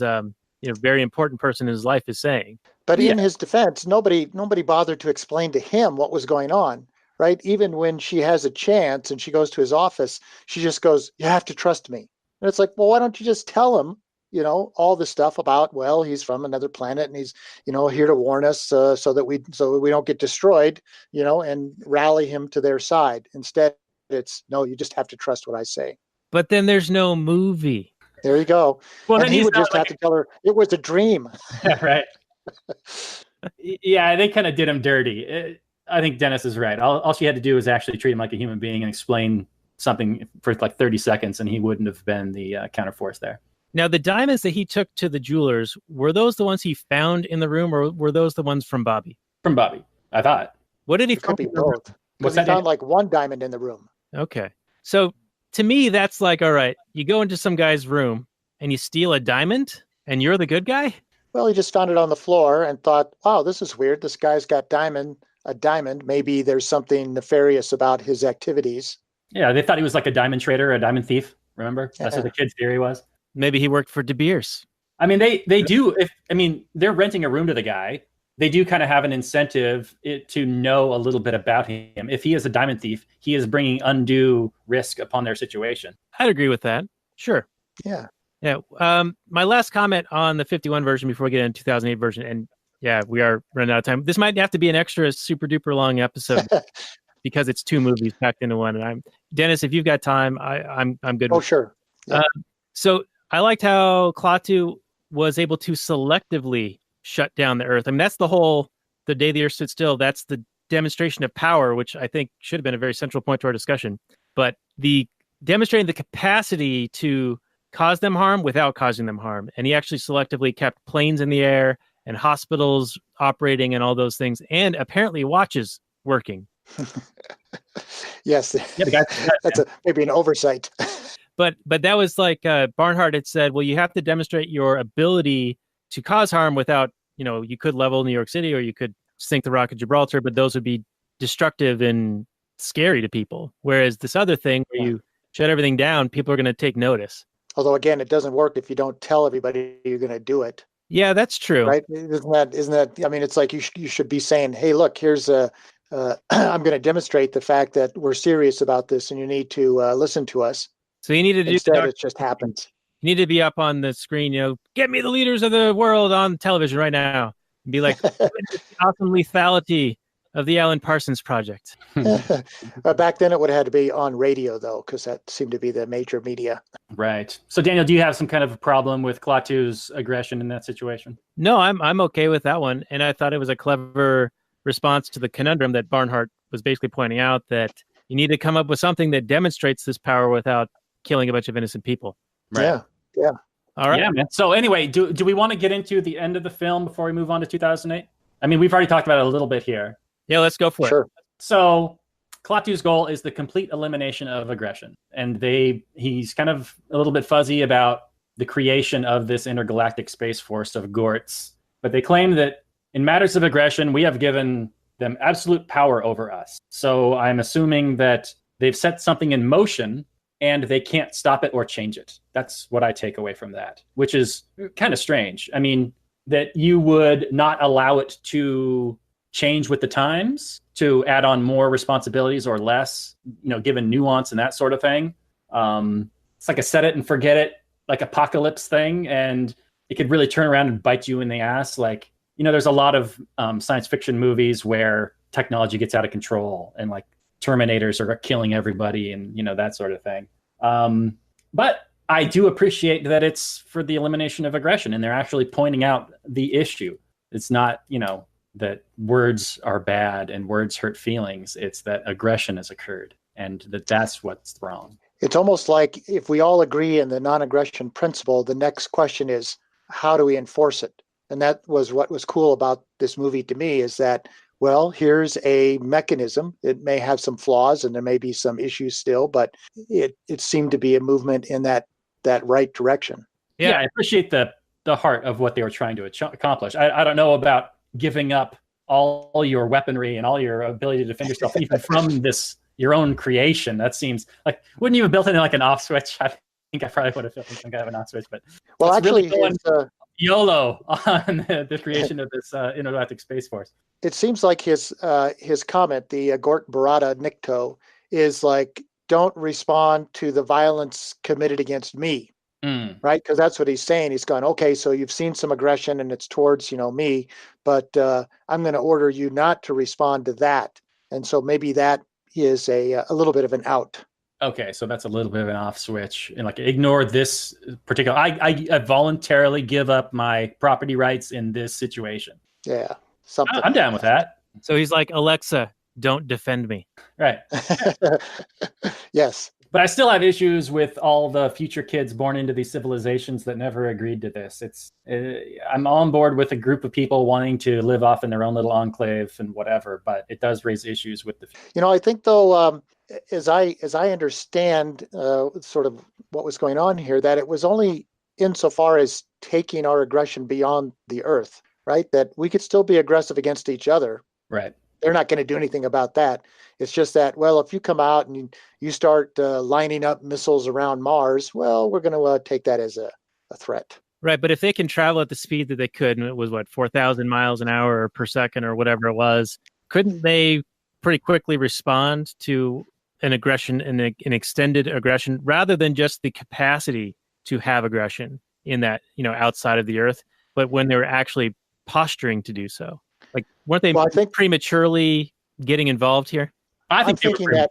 Speaker 1: very important person in his life is saying.
Speaker 2: But in his defense, nobody bothered to explain to him what was going on. Right. Even when she has a chance and she goes to his office, she just goes, "You have to trust me." And it's like, well, why don't you just tell him, all the stuff about, well, he's from another planet and he's, here to warn us so that we don't get destroyed, and rally him to their side. Instead, it's, no, you just have to trust what I say.
Speaker 1: But then there's no movie.
Speaker 2: There you go.
Speaker 3: Well,
Speaker 2: and he would just have to tell her it was a dream.
Speaker 3: Right. Yeah, they kind of did him dirty. I think Dennis is right. All she had to do was actually treat him like a human being and explain something for like 30 seconds, and he wouldn't have been the counterforce there.
Speaker 1: Now, the diamonds that he took to the jewelers, were those the ones he found in the room, or were those the ones from Bobby?
Speaker 3: From Bobby, I thought.
Speaker 1: What did he
Speaker 2: It could
Speaker 1: find
Speaker 2: be
Speaker 1: in the room?
Speaker 2: both. Because he found like one diamond in the room.
Speaker 1: Okay. So to me, that's like, all right, you go into some guy's room and you steal a diamond and you're the good guy?
Speaker 2: Well, he just found it on the floor and thought, wow, this is weird. This guy's got a diamond. Maybe there's something nefarious about his activities.
Speaker 3: Yeah, they thought he was like a diamond trader, a diamond thief. Remember? That's what the kid's theory was.
Speaker 1: Maybe he worked for De Beers.
Speaker 3: I mean, they do. They're renting a room to the guy. They do kind of have an incentive to know a little bit about him. If he is a diamond thief, he is bringing undue risk upon their situation.
Speaker 1: I'd agree with that. Sure.
Speaker 2: Yeah.
Speaker 1: Yeah. My last comment on the 51 version before we get into 2008 version, and yeah, we are running out of time. This might have to be an extra super duper long episode because it's 2 movies packed into one. And Dennis, if you've got time, I'm good.
Speaker 2: Oh, sure. Yeah.
Speaker 1: So I liked how Klaatu was able to selectively shut down the Earth. I mean, that's the day the Earth stood still. That's the demonstration of power, which I think should have been a very central point to our discussion. But the demonstrating the capacity to cause them harm without causing them harm. And he actually selectively kept planes in the air and hospitals operating and all those things, and apparently watches working.
Speaker 2: Yes.
Speaker 3: Yeah,
Speaker 2: that's maybe an oversight.
Speaker 1: But that was like Barnhart had said, well, you have to demonstrate your ability to cause harm without, you could level New York City or you could sink the Rock of Gibraltar, but those would be destructive and scary to people. Whereas this other thing where you shut everything down, people are going to take notice.
Speaker 2: Although, again, it doesn't work if you don't tell everybody you're going to do it.
Speaker 1: Yeah, that's true.
Speaker 2: Right? Isn't that? I mean, it's like you should be saying, hey, look, here's I'm going to demonstrate the fact that we're serious about this and you need to listen to us.
Speaker 1: So you need to do
Speaker 2: Instead, it just happens.
Speaker 1: You need to be up on the screen, get me the leaders of the world on television right now. And be like, awesome lethality of the Alan Parsons Project.
Speaker 2: Back then, it would have had to be on radio, though, because that seemed to be the major media.
Speaker 3: Right. So, Daniel, do you have some kind of a problem with Klaatu's aggression in that situation?
Speaker 1: No, I'm okay with that one. And I thought it was a clever response to the conundrum that Barnhart was basically pointing out, that you need to come up with something that demonstrates this power without killing a bunch of innocent people.
Speaker 3: Right.
Speaker 2: Yeah.
Speaker 1: All right.
Speaker 3: Yeah, man. So anyway, do we want to get into the end of the film before we move on to 2008? I mean, we've already talked about it a little bit here.
Speaker 1: Yeah, let's go for
Speaker 2: it.
Speaker 3: So Klaatu's goal is the complete elimination of aggression. And he's kind of a little bit fuzzy about the creation of this intergalactic space force of Gorts. But they claim that in matters of aggression, we have given them absolute power over us. So I'm assuming that they've set something in motion and they can't stop it or change it. That's what I take away from that, which is kind of strange. I mean, that you would not allow it to change with the times, to add on more responsibilities or less, given nuance and that sort of thing. It's like a set it and forget it, like apocalypse thing. And it could really turn around and bite you in the ass. Like, there's a lot of science fiction movies where technology gets out of control and like Terminators are killing everybody and, that sort of thing. But I do appreciate that it's for the elimination of aggression and they're actually pointing out the issue. It's not, that words are bad and words hurt feelings. It's that aggression has occurred and that's what's wrong.
Speaker 2: It's almost like if we all agree in the non-aggression principle, the next question is, how do we enforce it? And that was what was cool about this movie to me, is that, well, here's a mechanism. It may have some flaws and there may be some issues still, but it seemed to be a movement in that right direction.
Speaker 3: Yeah, I appreciate the heart of what they were trying to accomplish. I don't know about giving up all your weaponry and all your ability to defend yourself even from your own creation. That seems like, wouldn't you have built in like an off switch? I think I probably would have built in some kind of an off switch, but
Speaker 2: well, actually,
Speaker 3: really YOLO on the creation of this intergalactic space force.
Speaker 2: It seems like his comment, the Gort Barada Nikto, is like, don't respond to the violence committed against me. Right? Because that's what he's saying. He's gone, okay, so you've seen some aggression and it's towards, me, but I'm going to order you not to respond to that. And so maybe that is a little bit of an out.
Speaker 3: Okay, so that's a little bit of an off switch and like ignore this particular. I voluntarily give up my property rights in this situation.
Speaker 2: Yeah, something.
Speaker 3: I'm down with that.
Speaker 1: So he's like, Alexa, don't defend me.
Speaker 3: Right.
Speaker 2: Yes.
Speaker 3: But I still have issues with all the future kids born into these civilizations that never agreed to this. I'm on board with a group of people wanting to live off in their own little enclave and whatever, but it does raise issues with the.
Speaker 2: I think though, as I understand sort of what was going on here, that it was only insofar as taking our aggression beyond the Earth, right? That we could still be aggressive against each other.
Speaker 3: Right.
Speaker 2: They're not going to do anything about that. It's just that, well, if you come out and you start lining up missiles around Mars, well, we're going to take that as a threat.
Speaker 1: Right, but if they can travel at the speed that they could, and it was 4,000 miles an hour per second or whatever it was, couldn't they pretty quickly respond to an aggression, an extended aggression, rather than just the capacity to have aggression in that, outside of the Earth, but when they were actually posturing to do so? Like, weren't they prematurely getting involved here?
Speaker 2: I'm thinking that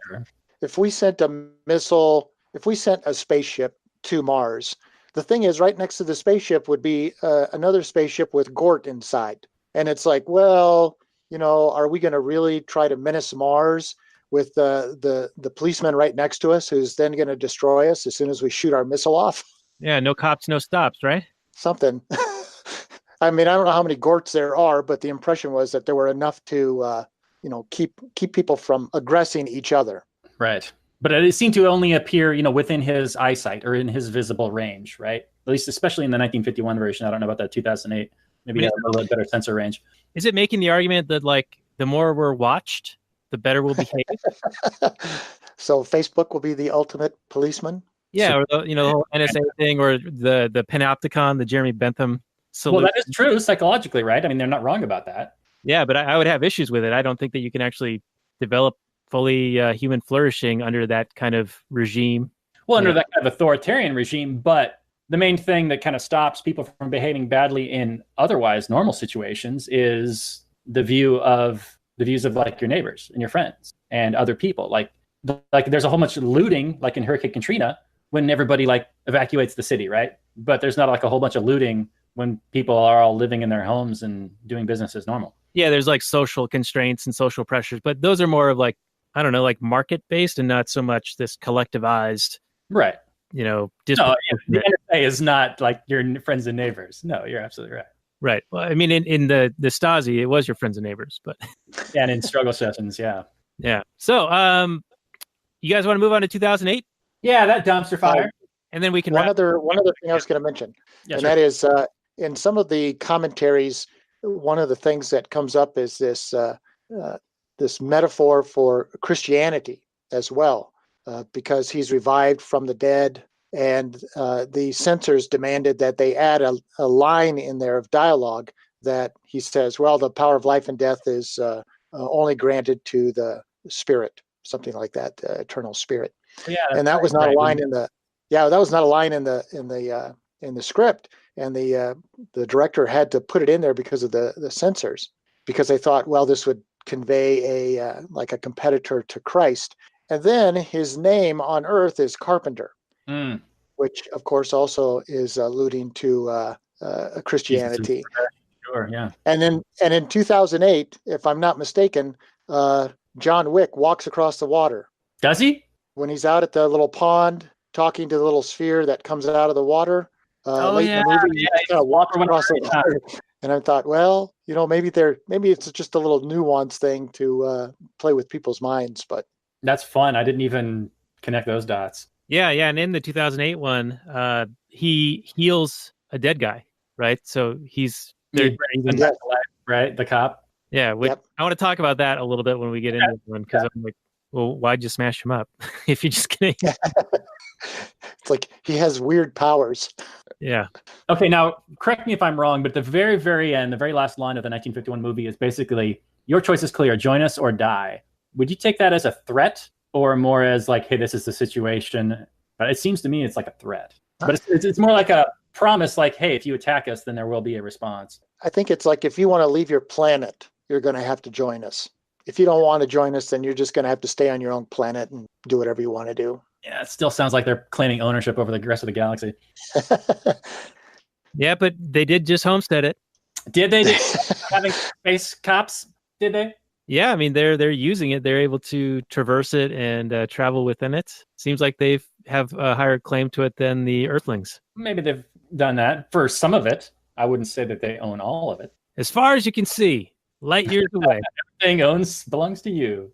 Speaker 2: if we sent a missile, if we sent a spaceship to Mars, the thing is, right next to the spaceship would be another spaceship with Gort inside. And it's like, well, are we going to really try to menace Mars with the policeman right next to us, who's then going to destroy us as soon as we shoot our missile off?
Speaker 1: Yeah, no cops, no stops, right?
Speaker 2: Something. I mean, I don't know how many Gorts there are, but the impression was that there were enough to, keep people from aggressing each other.
Speaker 3: Right. But it seemed to only appear, within his eyesight or in his visible range, right? At least, especially in the 1951 version. I don't know about that 2008. Maybe a little bit better sensor range.
Speaker 1: Is it making the argument that, the more we're watched, the better we'll behave?
Speaker 2: So Facebook will be the ultimate policeman?
Speaker 1: Yeah, or the whole NSA thing, or the Panopticon, the Jeremy Bentham solution.
Speaker 3: Well, that is true psychologically, right? I mean, they're not wrong about that.
Speaker 1: Yeah, but I would have issues with it. I don't think that you can actually develop fully human flourishing under that kind of regime.
Speaker 3: Well, under that kind of authoritarian regime, but the main thing that kind of stops people from behaving badly in otherwise normal situations is the views of your neighbors and your friends and other people. Like there's a whole bunch of looting, like in Hurricane Katrina, when everybody evacuates the city, right? But there's not a whole bunch of looting when people are all living in their homes and doing business as normal. Yeah,
Speaker 1: there's social constraints and social pressures, but those are more of I don't know, market-based and not so much this collectivized,
Speaker 3: right?
Speaker 1: No,
Speaker 3: the NSA is not your friends and neighbors. No, you're absolutely right.
Speaker 1: Right. Well, I mean, in the Stasi, it was your friends and neighbors, but
Speaker 3: and in struggle sessions, yeah.
Speaker 1: Yeah. So, you guys want to move on to 2008?
Speaker 3: Yeah, that dumpster fire,
Speaker 1: and then we can.
Speaker 2: One other thing I was going to mention, that is in some of the commentaries, one of the things that comes up is this this metaphor for Christianity as well, because he's revived from the dead, and the censors demanded that they add a line in there of dialogue that he says, well, the power of life and death is only granted to the spirit, something like that, the eternal spirit.
Speaker 3: Yeah,
Speaker 2: and that was not a line in the script, and the director had to put it in there because of the censors, because they thought, well, this would convey a competitor to Christ. And then his name on earth is Carpenter, which of course also is alluding to Christianity.
Speaker 3: Sure, yeah.
Speaker 2: And in 2008, if I'm not mistaken, John Wick walks across the water.
Speaker 3: Does he?
Speaker 2: When he's out at the little pond talking to the little sphere that comes out of the water.
Speaker 3: In the movie,
Speaker 2: he kind of walks across the water. And I thought, well, maybe it's just a little nuance thing to play with people's minds. But
Speaker 3: that's fun. I didn't even connect those dots.
Speaker 1: Yeah. And in the 2008 one, he heals a dead guy, right? So he's there,
Speaker 3: right? The cop.
Speaker 1: Yeah. I want to talk about that a little bit when we get into this one, because I'm like, well, why'd you smash him up if you're just kidding?
Speaker 2: It's like he has weird powers.
Speaker 1: Yeah.
Speaker 3: Okay, now correct me if I'm wrong, but the very, very end, the very last line of the 1951 movie is basically, your choice is clear, join us or die. Would you take that as a threat or more as hey, this is the situation? But it seems to me it's like a threat. But it's more like a promise, hey, if you attack us, then there will be a response.
Speaker 2: I think it's if you want to leave your planet, you're going to have to join us. If you don't want to join us, then you're just going to have to stay on your own planet and do whatever you want to do.
Speaker 3: Yeah, it still sounds like they're claiming ownership over the rest of the galaxy.
Speaker 1: Yeah, but they did just homestead it.
Speaker 3: Did they? Having space cops? Did they?
Speaker 1: Yeah, I mean they're using it. They're able to traverse it and travel within it. Seems like they have a higher claim to it than the Earthlings.
Speaker 3: Maybe they've done that for some of it. I wouldn't say that they own all of it.
Speaker 1: As far as you can see, light years away.
Speaker 3: Everything belongs to you.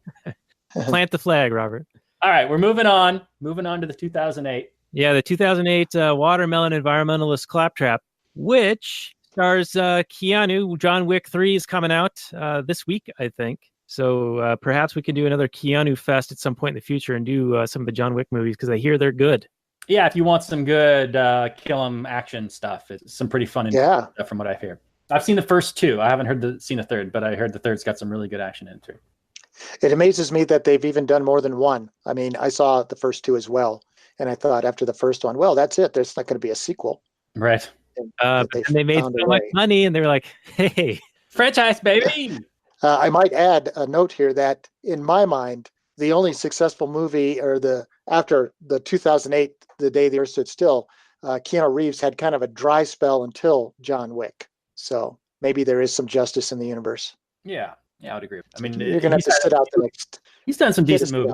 Speaker 1: Plant the flag, Robert.
Speaker 3: All right, we're moving on. Moving on to the 2008.
Speaker 1: Yeah, the 2008 watermelon environmentalist Claptrap, which stars Keanu. John Wick 3 is coming out this week, I think. So perhaps we can do another Keanu Fest at some point in the future and do some of the John Wick movies because I hear they're good.
Speaker 3: Yeah, if you want some good kill 'em action stuff, it's some pretty fun stuff from what I hear. I've seen the first two. I haven't seen the third, but I heard the third's got some really good action in it too.
Speaker 2: It amazes me that they've even done more than one. I mean, I saw the first two as well, and I thought after the first one, well, that's it. There's not going to be a sequel.
Speaker 3: Right.
Speaker 1: And they made so much money, and they were like, hey.
Speaker 3: Franchise, baby!
Speaker 2: I might add a note here that, in my mind, the only successful movie after the 2008, The Day the Earth Stood Still, Keanu Reeves had kind of a dry spell until John Wick. So maybe there is some justice in the universe.
Speaker 3: Yeah, I would agree. I mean,
Speaker 2: you're going to have to sit out the next.
Speaker 3: He's done some decent movies.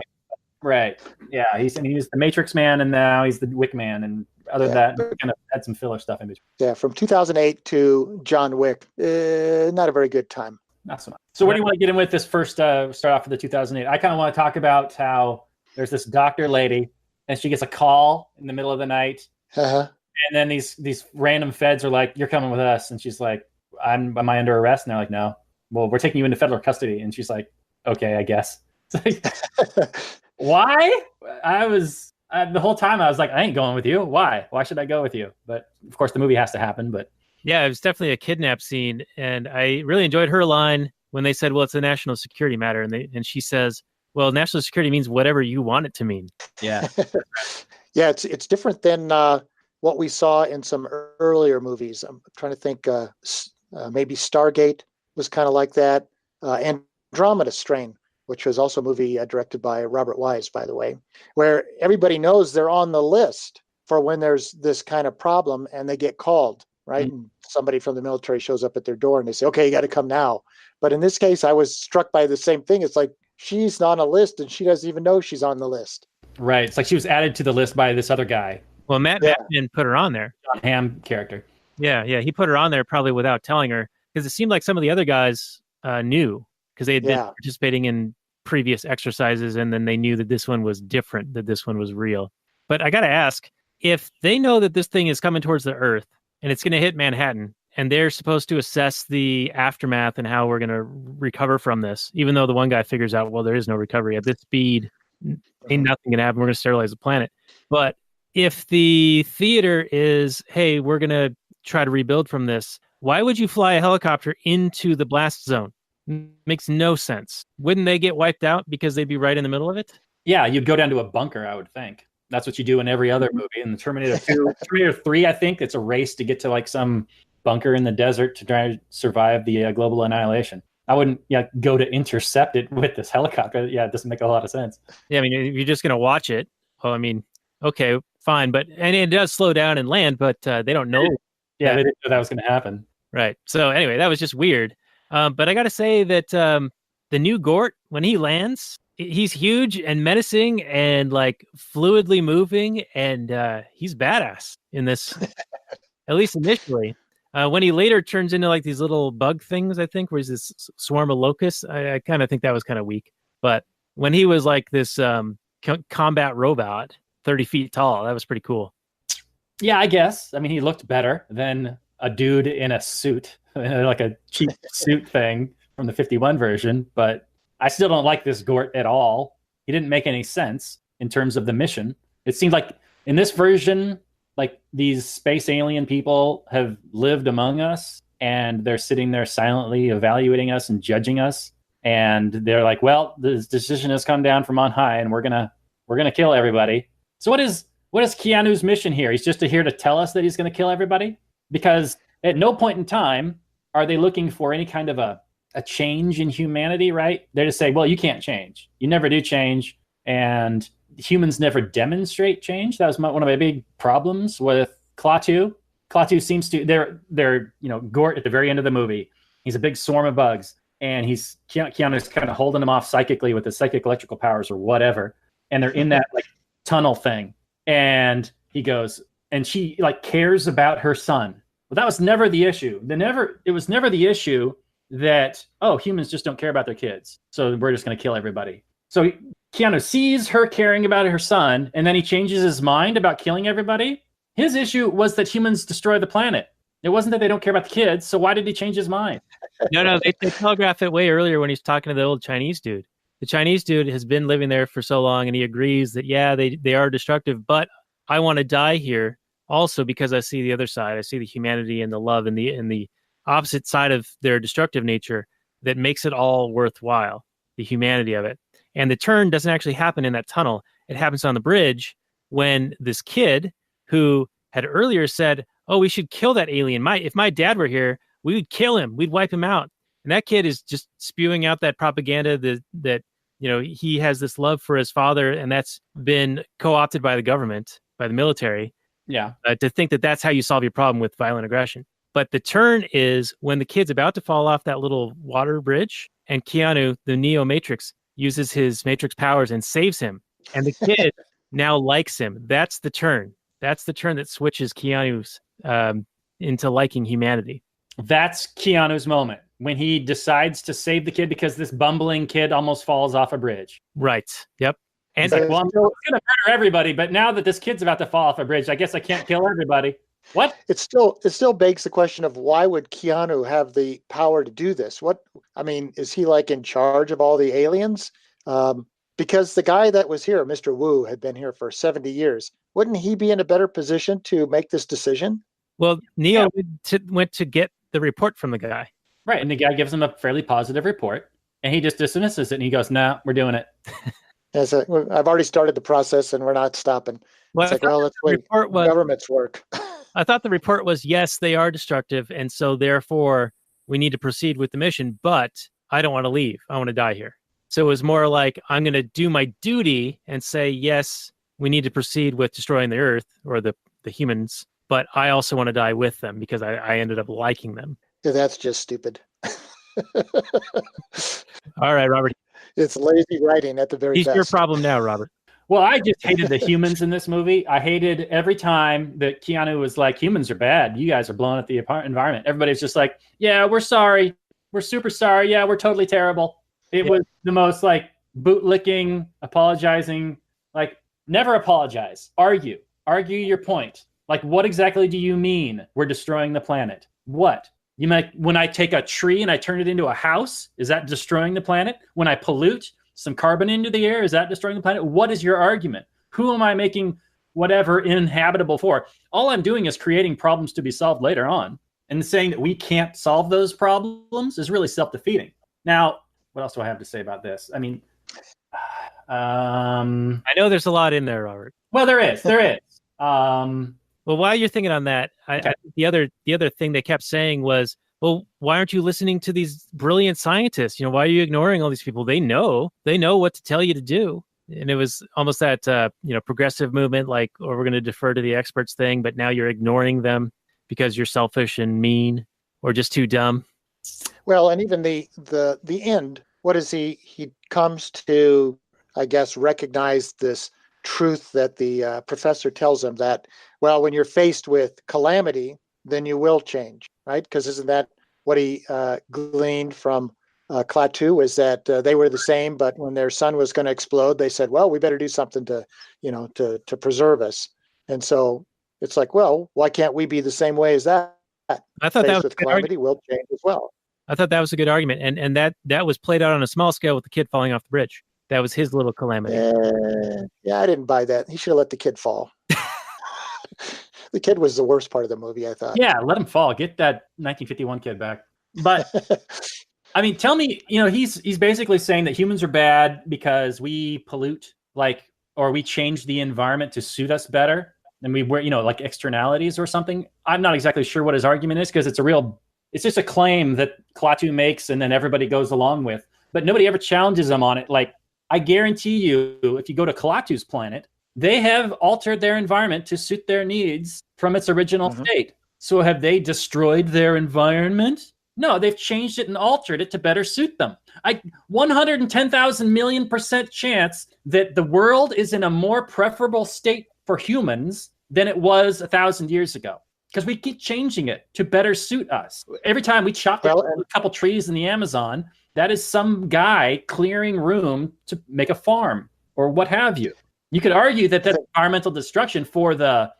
Speaker 3: Right. Yeah, he's the Matrix Man, and now he's the Wick Man, and other than that, kind of had some filler stuff in between.
Speaker 2: Yeah, from 2008 to John Wick, not a very good time.
Speaker 3: Not so much. So where do you want to get in with this first start off with the 2008? I kind of want to talk about how there's this doctor lady, and she gets a call in the middle of the night, and then these random feds are like, "You're coming with us," and she's like, "Am I under arrest?" And they're like, "No." Well, we're taking you into federal custody, and she's like, "Okay, I guess." Why? The whole time I was like, I ain't going with you. Why? Why should I go with you? But of course, the movie has to happen. But
Speaker 1: yeah, it was definitely a kidnap scene, and I really enjoyed her line when they said, "Well, it's a national security matter," and she says, "Well, national security means whatever you want it to mean."
Speaker 3: Yeah,
Speaker 2: yeah, it's different than what we saw in some earlier movies. I'm trying to think. Maybe Stargate was kind of like that. Andromeda Strain, which was also a movie directed by Robert Wise, by the way, where everybody knows they're on the list for when there's this kind of problem and they get called, right? Mm-hmm. And somebody from the military shows up at their door and they say, okay, you got to come now. But in this case, I was struck by the same thing. It's like she's on a list and she doesn't even know she's on the list.
Speaker 3: Right. It's like she was added to the list by this other guy.
Speaker 1: Well, Matt Damon put her on there.
Speaker 3: John Hamm character.
Speaker 1: Yeah. He put her on there probably without telling her because it seemed like some of the other guys knew because they had been participating in previous exercises, and then they knew that this one was different, that this one was real. But I got to ask, if they know that this thing is coming towards the Earth and it's going to hit Manhattan, and they're supposed to assess the aftermath and how we're going to recover from this, even though the one guy figures out, well, there is no recovery at this speed, ain't nothing going to happen. We're going to sterilize the planet. But if the theater is, hey, we're going to try to rebuild from this, why would you fly a helicopter into the blast zone? Makes no sense. Wouldn't they get wiped out because they'd be right in the middle of it?
Speaker 3: Yeah, you'd go down to a bunker, I would think. That's what you do in every other movie. In the Terminator 2, Terminator 3, I think it's a race to get to like some bunker in the desert to try to survive the global annihilation. I wouldn't go to intercept it with this helicopter. Yeah, it doesn't make a lot of sense.
Speaker 1: Yeah, I mean, if you're just going to watch it, well, I mean, okay, fine. And it does slow down and land, but they don't know.
Speaker 3: Yeah, they didn't know that was going to happen.
Speaker 1: Right. So anyway, that was just weird. But I got to say that the new Gort, when he lands, he's huge and menacing and like fluidly moving, and he's badass in this, at least initially. When he later turns into like these little bug things, I think, where he's this swarm of locusts, I kind of think that was kind of weak. But when he was like this combat robot, 30 feet tall, that was pretty cool.
Speaker 3: Yeah, I guess. I mean, he looked better than a dude in a suit. Like a cheap suit thing from the 51 version, but I still don't like this Gort at all. He didn't make any sense in terms of the mission. It seemed like in this version, like these space alien people have lived among us and they're sitting there silently evaluating us and judging us. And they're like, well, this decision has come down from on high and we're gonna kill everybody. So what is Keanu's mission here? He's just here to tell us that he's gonna kill everybody? Because at no point in time are they looking for any kind of a change in humanity, right? They just say, well, you can't change. You never do change. And humans never demonstrate change. That was one of my big problems with Klaatu. Klaatu seems to, they're Gort at the very end of the movie. He's a big swarm of bugs. and Keanu's kind of holding him off psychically with his psychic electrical powers or whatever, and they're in that like tunnel thing, and he goes, and she like cares about her son. Well, that was never the issue. It was never the issue that, oh, humans just don't care about their kids, so we're just going to kill everybody. So Keanu sees her caring about her son, and then he changes his mind about killing everybody. His issue was that humans destroy the planet. It wasn't that they don't care about the kids, so why did he change his mind?
Speaker 1: No, they telegraph it way earlier when he's talking to the old Chinese dude. The Chinese dude has been living there for so long, and he agrees that, yeah, they are destructive, but I want to die here also because I see the other side. I see the humanity and the love and the opposite side of their destructive nature that makes it all worthwhile, the humanity of it. And the turn doesn't actually happen in that tunnel. It happens on the bridge when this kid who had earlier said, oh, we should kill that alien. If my dad were here, we would kill him. We'd wipe him out. And that kid is just spewing out that propaganda that he has this love for his father, and that's been co-opted by the government, by the military.
Speaker 3: Yeah.
Speaker 1: To think that that's how you solve your problem with violent aggression. But the turn is when the kid's about to fall off that little water bridge, and Keanu, the Neo Matrix, uses his Matrix powers and saves him. And the kid now likes him. That's the turn. That's the turn that switches Keanu's into liking humanity.
Speaker 3: That's Keanu's moment when he decides to save the kid because this bumbling kid almost falls off a bridge.
Speaker 1: Right. Yep. And
Speaker 3: it's like, well, I'm going to murder everybody, but now that this kid's about to fall off a bridge, I guess I can't kill everybody. What?
Speaker 2: It still begs the question of why would Keanu have the power to do this? Is he like in charge of all the aliens? Because the guy that was here, Mr. Wu, had been here for 70 years. Wouldn't he be in a better position to make this decision?
Speaker 1: Well, Neo went to get the report from the guy.
Speaker 3: Right. And the guy gives him a fairly positive report, and he just dismisses it, and he goes, no, we're doing it.
Speaker 2: I've already started the process, and we're not stopping.
Speaker 1: Well,
Speaker 2: it's like, well, let's wait. Government's work.
Speaker 1: I thought the report was, yes, they are destructive, and so therefore we need to proceed with the mission, but I don't want to leave. I want to die here. So it was more like, I'm going to do my duty and say, yes, we need to proceed with destroying the Earth or the humans, but I also want to die with them because I ended up liking them.
Speaker 2: Yeah, that's just stupid.
Speaker 1: All right, Robert.
Speaker 2: It's lazy writing at the very best.
Speaker 1: He's your problem now, Robert.
Speaker 3: Well, I just hated the humans in this movie. I hated every time that Keanu was like, humans are bad. You guys are blowing up the environment. Everybody's just like, yeah, we're sorry. We're super sorry. Yeah, we're totally terrible. It was the most like bootlicking, apologizing, like never apologize. Argue your point. Like, what exactly do you mean we're destroying the planet? What? You might, when I take a tree and I turn it into a house, is that destroying the planet? When I pollute some carbon into the air, is that destroying the planet? What is your argument? Who am I making whatever inhabitable for? All I'm doing is creating problems to be solved later on. And saying that we can't solve those problems is really self-defeating. Now, what else do I have to say about this? I mean,
Speaker 1: I know there's a lot in there, Robert.
Speaker 3: Well, there is.
Speaker 1: Well, while you're thinking on that,
Speaker 3: okay.
Speaker 1: the other thing they kept saying was, well, why aren't you listening to these brilliant scientists? Why are you ignoring all these people? They know what to tell you to do. And it was almost that, progressive movement, like, or we're going to defer to the experts thing, but now you're ignoring them because you're selfish and mean or just too dumb.
Speaker 2: Well, and even the end, what is he comes to, I guess, recognize this truth that the professor tells him that, well, when you're faced with calamity, then you will change, right? Because isn't that what he gleaned from Klaatu, is that they were the same, but when their sun was going to explode, they said, well, we better do something to preserve us. And so it's like, well, why can't we be the same way as that?
Speaker 1: I thought that was
Speaker 2: with calamity will change as well.
Speaker 1: I thought that was a good argument. And that was played out on a small scale with the kid falling off the bridge. That was his little calamity.
Speaker 2: Yeah, I didn't buy that. He should have let the kid fall. The kid was the worst part of the movie, I thought.
Speaker 3: Yeah, let him fall. Get that 1951 kid back. But I mean, tell me, he's basically saying that humans are bad because we pollute, or we change the environment to suit us better, and we wear, like externalities or something. I'm not exactly sure what his argument is, because it's just a claim that Klaatu makes and then everybody goes along with, but nobody ever challenges him on it. Like, I guarantee you, if you go to Klaatu's planet, they have altered their environment to suit their needs from its original state. So have they destroyed their environment? No, they've changed it and altered it to better suit them. 110,000,000,000% chance that the world is in a more preferable state for humans than it was 1,000 years ago. Because we keep changing it to better suit us. Every time we chop a couple trees in the Amazon, that is some guy clearing room to make a farm or what have you. You could argue that that's environmental destruction for the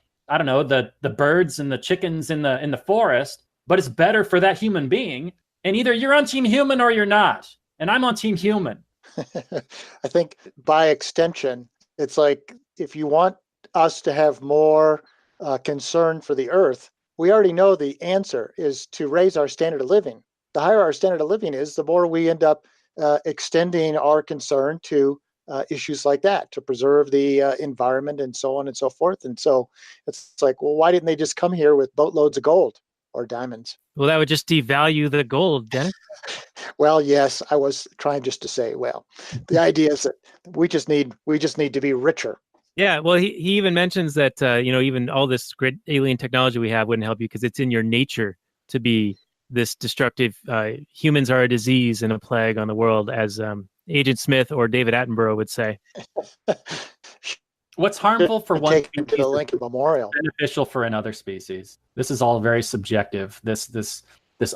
Speaker 3: birds and the chickens in the forest, but it's better for that human being. And either you're on team human or you're not. And I'm on team human.
Speaker 2: I think by extension, it's like if you want us to have more concern for the earth, we already know the answer is to raise our standard of living. The higher our standard of living is, the more we end up extending our concern to issues like that, to preserve the environment and so on and so forth. And so it's like, well, why didn't they just come here with boatloads of gold or diamonds?
Speaker 1: Well, that would just devalue the gold, Dennis.
Speaker 2: Well, yes, I was trying just to say, well, the idea is that we just need to be richer.
Speaker 1: Yeah, well, he even mentions that, even all this great alien technology we have wouldn't help you because it's in your nature to be this destructive. Humans are a disease and a plague on the world, as Agent Smith or David Attenborough would say.
Speaker 3: What's harmful for one species
Speaker 2: to the Lincoln Memorial,
Speaker 3: beneficial for another species. This is all very subjective. This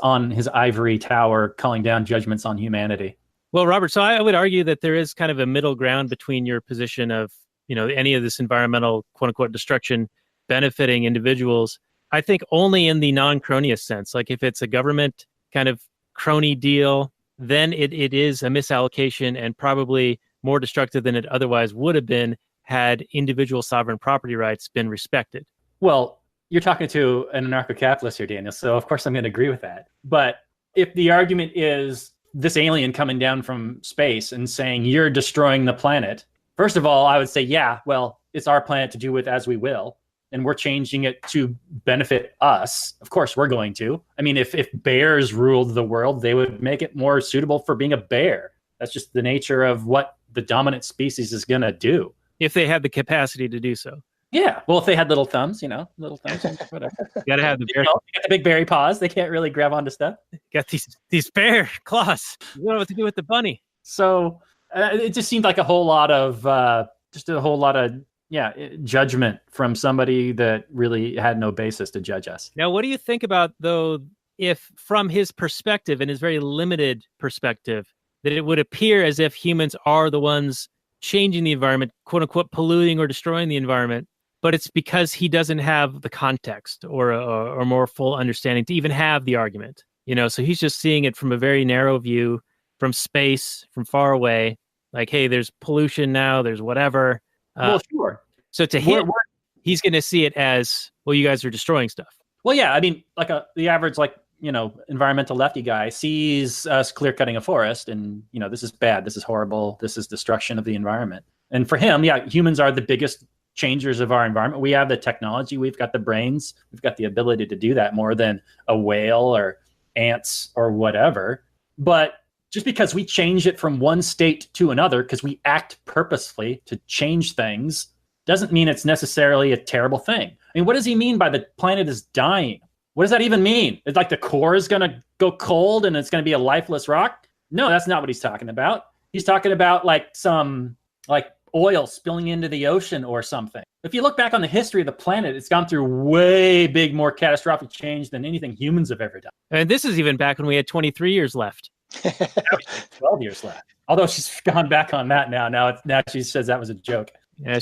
Speaker 3: on his ivory tower calling down judgments on humanity.
Speaker 1: Well, Robert, so I would argue that there is kind of a middle ground between your position of, any of this environmental, quote unquote, destruction benefiting individuals. I think only in the non-cronyist sense. Like if it's a government kind of crony deal, then it is a misallocation and probably more destructive than it otherwise would have been had individual sovereign property rights been respected.
Speaker 3: Well, you're talking to an anarcho-capitalist here, Daniel, so of course I'm going to agree with that. But if the argument is this alien coming down from space and saying you're destroying the planet, first of all, I would say, yeah, well, it's our planet to do with as we will, and we're changing it to benefit us. Of course, we're going to. I mean, if bears ruled the world, they would make it more suitable for being a bear. That's just the nature of what the dominant species is going to do.
Speaker 1: If they have the capacity to do so.
Speaker 3: Yeah. Well, if they had little thumbs, whatever.
Speaker 1: You got to have the bear.
Speaker 3: You got the big berry paws. They can't really grab onto stuff.
Speaker 1: Got these bear claws. You don't know what to do with the bunny.
Speaker 3: So it just seemed like a whole lot of judgment from somebody that really had no basis to judge us.
Speaker 1: Now, what do you think about, though, if from his perspective and his very limited perspective, that it would appear as if humans are the ones changing the environment, quote unquote, polluting or destroying the environment, but it's because he doesn't have the context or more full understanding to even have the argument, so he's just seeing it from a very narrow view, from space, from far away, like, hey, there's pollution now, there's whatever.
Speaker 3: Well, sure.
Speaker 1: So to him, he's going to see it as, well, you guys are destroying stuff.
Speaker 3: Well, yeah, I mean, like the average, environmental lefty guy sees us clear cutting a forest and, this is bad, this is horrible, this is destruction of the environment. And for him, yeah, humans are the biggest changers of our environment. We have the technology, we've got the brains, we've got the ability to do that more than a whale or ants or whatever. But just because we change it from one state to another, because we act purposefully to change things, doesn't mean it's necessarily a terrible thing. I mean, what does he mean by the planet is dying? What does that even mean? It's like the core is going to go cold and it's going to be a lifeless rock? No, that's not what he's talking about. He's talking about some oil spilling into the ocean or something. If you look back on the history of the planet, it's gone through way more catastrophic change than anything humans have ever done.
Speaker 1: And this is even back when we had 23 years left.
Speaker 3: 12 years left. Although she's gone back on that now. Now she says that was a joke.
Speaker 1: Yeah,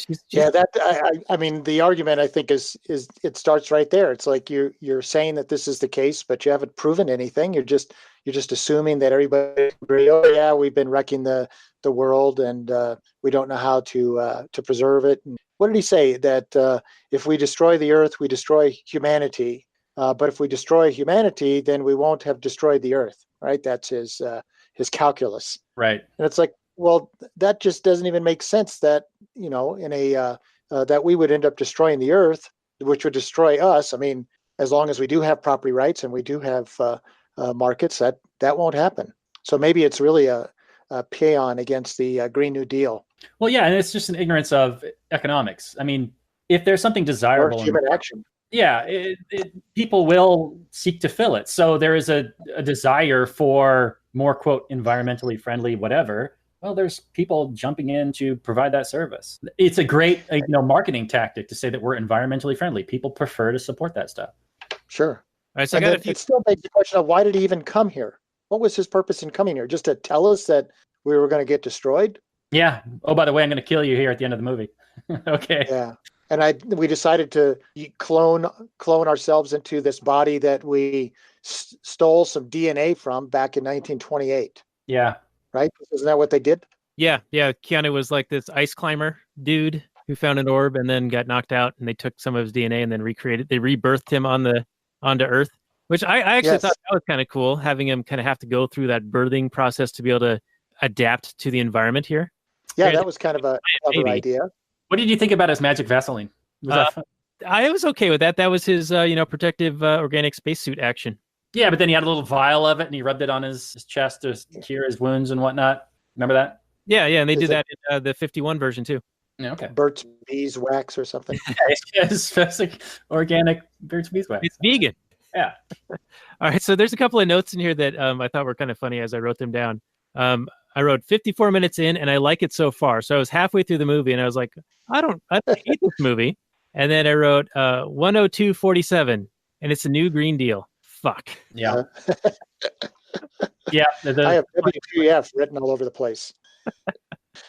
Speaker 2: I mean, the argument, I think, is it starts right there. It's like you're saying that this is the case, but you haven't proven anything. You're just assuming that everybody agree. Oh yeah, we've been wrecking the world, and we don't know how to preserve it. And what did he say? That if we destroy the earth, we destroy humanity. But if we destroy humanity, then we won't have destroyed the earth. Right? That's his calculus.
Speaker 3: Right.
Speaker 2: And it's like, well, that just doesn't even make sense. That that we would end up destroying the earth, which would destroy us. I mean, as long as we do have property rights and we do have markets, that won't happen. So maybe it's really a paean against the Green New Deal.
Speaker 3: Well, yeah, and it's just an ignorance of economics. I mean, if there's something desirable,
Speaker 2: or human action.
Speaker 3: Yeah, people will seek to fill it. So there is a desire for more, quote, environmentally friendly whatever. Well, there's people jumping in to provide that service. It's a great marketing tactic to say that we're environmentally friendly. People prefer to support that stuff.
Speaker 2: Sure.
Speaker 1: All right, so
Speaker 2: And
Speaker 1: I got
Speaker 2: then
Speaker 1: a few.
Speaker 2: it still begs the question of why did he even come here? What was his purpose in coming here? Just to tell us that we were going to get destroyed?
Speaker 3: Yeah. Oh, by the way, I'm going to kill you here at the end of the movie. Okay.
Speaker 2: Yeah. And we decided to clone ourselves into this body that we stole some DNA from back in 1928.
Speaker 3: Yeah.
Speaker 2: Right? Isn't that what they did?
Speaker 1: Yeah. Keanu was like this ice climber dude who found an orb and then got knocked out, and they took some of his DNA and then they rebirthed him onto Earth, which I actually thought that was kind of cool, having him kind of have to go through that birthing process to be able to adapt to the environment here.
Speaker 2: Yeah, that was kind of a clever idea.
Speaker 3: What did you think about his magic Vaseline?
Speaker 1: I was okay with that. That was his, protective organic spacesuit action.
Speaker 3: Yeah, but then he had a little vial of it and he rubbed it on his chest to cure his wounds and whatnot. Remember that?
Speaker 1: Yeah, and they did that in the 51 version too.
Speaker 3: Yeah, okay.
Speaker 2: Burt's Beeswax or something.
Speaker 3: It's organic Burt's Beeswax.
Speaker 1: It's vegan.
Speaker 3: Yeah.
Speaker 1: All right, so there's a couple of notes in here that I thought were kind of funny as I wrote them down. I wrote 54 minutes in, and I like it so far. So I was halfway through the movie, and I was like, I don't hate this movie. And then I wrote 102.47, and it's a new Green Deal. Fuck.
Speaker 3: Yeah. Yeah.
Speaker 2: I have WTF written all over the place.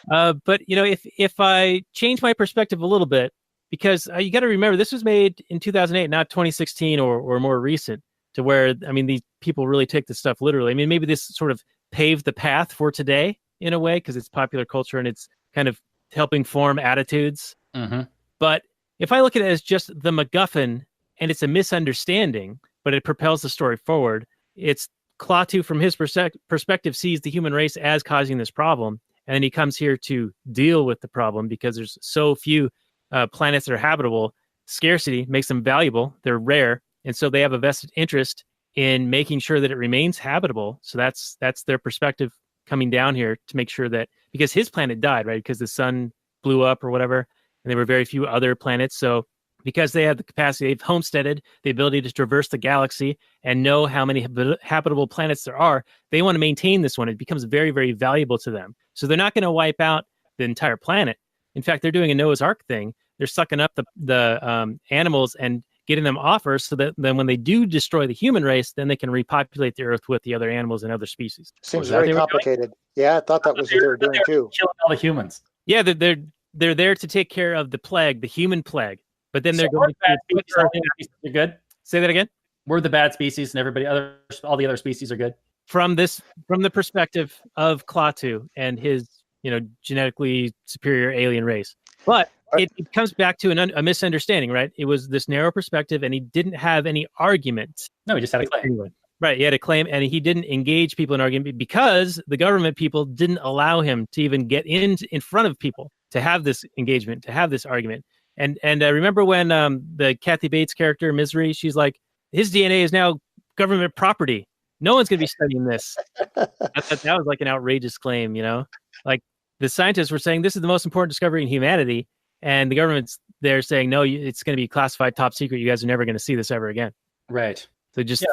Speaker 1: But if I change my perspective a little bit, because you got to remember this was made in 2008, not 2016 or more recent, to where these people really take this stuff literally. Maybe this sort of paved the path for today in a way because it's popular culture and it's kind of helping form attitudes.
Speaker 3: Mm-hmm.
Speaker 1: But if I look at it as just the MacGuffin and it's a misunderstanding, but it propels the story forward, it's Klaatu from his perspective sees the human race as causing this problem. And then he comes here to deal with the problem because there's so few planets that are habitable. Scarcity makes them valuable. They're rare. And so they have a vested interest in making sure that it remains habitable. So that's their perspective coming down here to make sure that, because his planet died, right? Because the sun blew up or whatever. And there were very few other planets. So because they have the capacity, they've homesteaded the ability to traverse the galaxy and know how many habitable planets there are, they want to maintain this one. It becomes very, very valuable to them. So they're not going to wipe out the entire planet. In fact, they're doing a Noah's Ark thing. They're sucking up the animals and getting them offers so that then when they do destroy the human race, then they can repopulate the Earth with the other animals and other species.
Speaker 2: Seems very complicated. Yeah, I thought that was what they were doing too.
Speaker 3: Killing all the humans.
Speaker 1: Yeah, they're there to take care of the plague, the human plague. But then they're going
Speaker 3: to are good.
Speaker 1: Say that again.
Speaker 3: We're the bad species, and all the other species are good.
Speaker 1: From the perspective of Klaatu and his, genetically superior alien race. But it comes back to a misunderstanding, right? It was this narrow perspective, and he didn't have any argument.
Speaker 3: No, he just had a claim.
Speaker 1: Right, he had a claim, and he didn't engage people in argument because the government people didn't allow him to even get in front of people to have this engagement, to have this argument. And I remember when the Kathy Bates character, Misery, she's like, his DNA is now government property. No one's going to be studying this. That was like an outrageous claim, Like the scientists were saying this is the most important discovery in humanity, and the government's there saying, no, it's going to be classified top secret. You guys are never going to see this ever again.
Speaker 3: Right.
Speaker 1: So just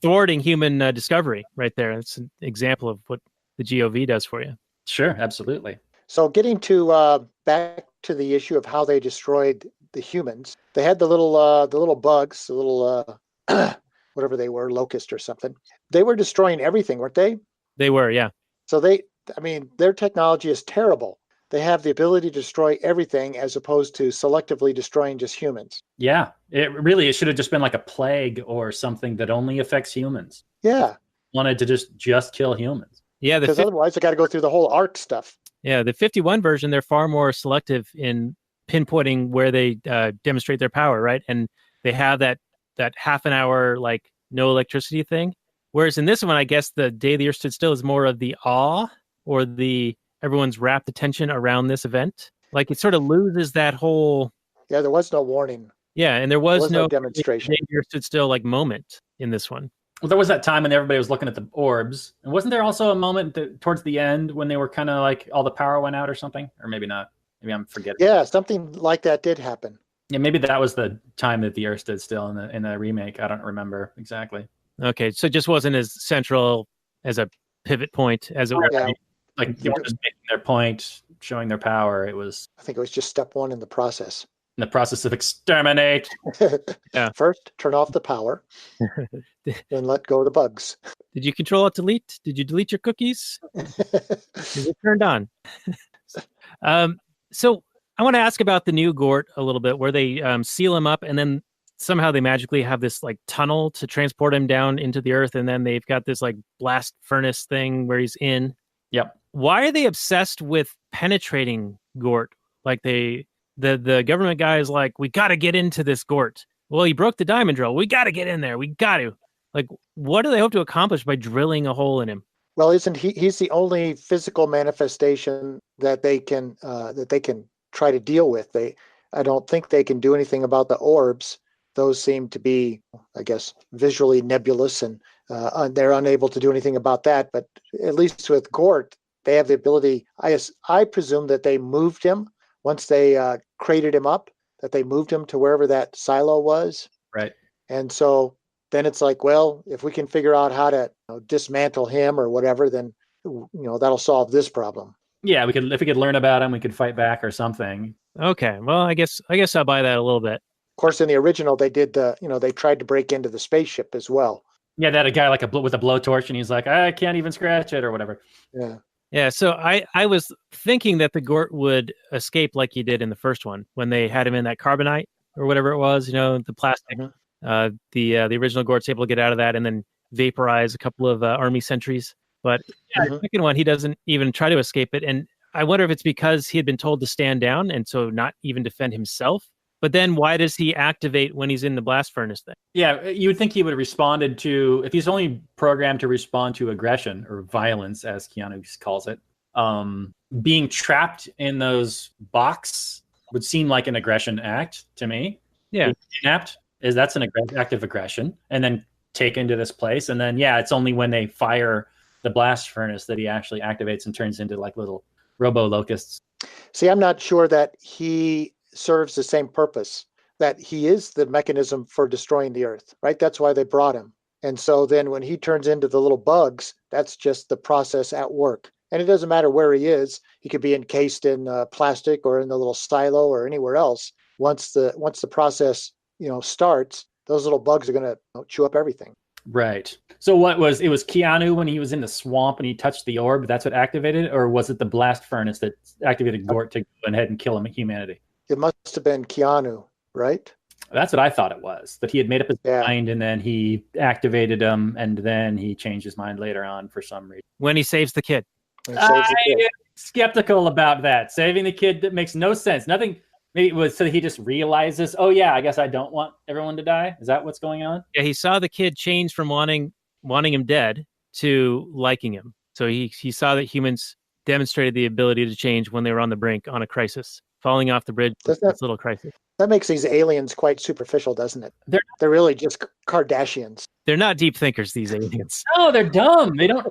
Speaker 1: thwarting human discovery right there. That's an example of what the GOV does for you.
Speaker 3: Sure, absolutely.
Speaker 2: So getting to back to the issue of how they destroyed the humans, they had the little bugs, the little whatever they were, locust or something. They were destroying everything, weren't they?
Speaker 1: They were, yeah.
Speaker 2: So their technology is terrible. They have the ability to destroy everything as opposed to selectively destroying just humans.
Speaker 3: Yeah, it should have just been like a plague or something that only affects humans.
Speaker 2: Yeah.
Speaker 3: Wanted to just kill humans.
Speaker 1: Yeah,
Speaker 2: because otherwise they got to go through the whole ARC stuff.
Speaker 1: Yeah, the 51 version, they're far more selective in pinpointing where they demonstrate their power, right? And they have that half an hour, like, no electricity thing. Whereas in this one, I guess the day the Earth stood still is more of the awe or everyone's rapt attention around this event. Like, it sort of loses that whole...
Speaker 2: Yeah, there was no warning.
Speaker 1: Yeah, and there was no
Speaker 2: demonstration.
Speaker 1: Day the Earth stood still, like, moment in this one.
Speaker 3: Well, there was that time when everybody was looking at the orbs. And wasn't there also a moment towards the end when they were kind of like all the power went out or something? Or maybe not. Maybe I'm forgetting.
Speaker 2: Yeah, something like that did happen.
Speaker 3: Yeah, maybe that was the time that the Earth stood still in the remake. I don't remember exactly.
Speaker 1: Okay, so it just wasn't as central as a pivot point as it was.
Speaker 2: Yeah,
Speaker 3: Like they were just making their point, showing their power. It was
Speaker 2: I think it was just step one in the process.
Speaker 3: in the process of exterminate.
Speaker 1: Yeah.
Speaker 2: First, turn off the power, then let go of the bugs.
Speaker 1: Did you control alt delete? Did you delete your cookies? Is it turned on? So I want to ask about the new Gort a little bit, where they seal him up and then somehow they magically have this like tunnel to transport him down into the earth, and then they've got this like blast furnace thing where he's in.
Speaker 3: Yep.
Speaker 1: Why are they obsessed with penetrating Gort? Like the government guy is like, we got to get into this Gort. Well, he broke the diamond drill. We got to get in there. We got to. Like, what do they hope to accomplish by drilling a hole in him?
Speaker 2: Well, isn't he's the only physical manifestation that they can try to deal with. I don't think they can do anything about the orbs. Those seem to be, I guess, visually nebulous, and they're unable to do anything about that. But at least with Gort, they have the ability. I presume that they moved him once they crated him up, that they moved him to wherever that silo was.
Speaker 3: Right.
Speaker 2: And so then it's like, well, if we can figure out how to dismantle him or whatever, then that'll solve this problem.
Speaker 3: Yeah, if we could learn about him, we could fight back or something.
Speaker 1: Okay, well, I guess I'll buy that a little bit.
Speaker 2: Of course, in the original, they did they tried to break into the spaceship as well.
Speaker 3: Yeah, that a guy with a blowtorch, and he's like, I can't even scratch it or whatever.
Speaker 2: Yeah.
Speaker 1: Yeah, so I was thinking that the Gort would escape like he did in the first one when they had him in that carbonite or whatever it was, the plastic.
Speaker 2: Mhm.
Speaker 1: The original Gort's able to get out of that and then vaporize a couple of army sentries. But the second one, he doesn't even try to escape it. And I wonder if it's because he had been told to stand down and so not even defend himself. But then why does he activate when he's in the blast furnace thing?
Speaker 3: Yeah, you would think he would have responded to, if he's only programmed to respond to aggression or violence, as Keanu calls it, being trapped in those box would seem like an aggression act to me.
Speaker 1: Yeah.
Speaker 3: Being kidnapped, that's an act of aggression, and then taken to this place. And then, it's only when they fire the blast furnace that he actually activates and turns into like little robo-locusts.
Speaker 2: See, I'm not sure that he serves the same purpose, that he is the mechanism for destroying the earth, right? That's why they brought him. And so then when he turns into the little bugs, that's just the process at work. And it doesn't matter where he is. He could be encased in plastic or in the little silo or anywhere else. Once the process, starts, those little bugs are going to chew up everything.
Speaker 3: Right. So it was Keanu when he was in the swamp and he touched the orb, that's what activated it? Or was it the blast furnace that activated Gort to go ahead and kill humanity?
Speaker 2: It must have been Keanu, right?
Speaker 3: That's what I thought it was, that he had made up his mind and then he activated him and then he changed his mind later on for some reason.
Speaker 1: When he saves the kid.
Speaker 3: I'm skeptical about that. Saving the kid, that makes no sense. Nothing. Maybe it was so that he just realizes, oh yeah, I guess I don't want everyone to die. Is that what's going on?
Speaker 1: Yeah, he saw the kid change from wanting him dead to liking him. So he saw that humans demonstrated the ability to change when they were on the brink on a crisis. Falling off the bridge, this little crisis.
Speaker 2: That makes these aliens quite superficial, doesn't it? They're really just Kardashians.
Speaker 1: They're not deep thinkers, these aliens.
Speaker 3: No, they're dumb. They don't.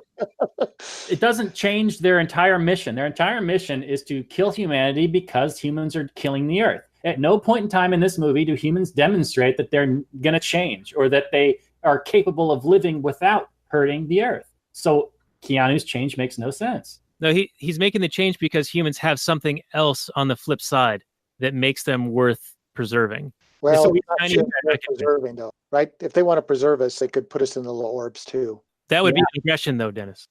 Speaker 3: It doesn't change their entire mission. Their entire mission is to kill humanity because humans are killing the earth. At no point in time in this movie do humans demonstrate that they're going to change or that they are capable of living without hurting the earth. So Keanu's change makes no sense.
Speaker 1: No, he's making the change because humans have something else on the flip side that makes them worth preserving.
Speaker 2: Well,
Speaker 1: so
Speaker 2: not sure they're preserving though, right? If they want to preserve us, they could put us in the little orbs too.
Speaker 1: That would be aggression though, Dennis.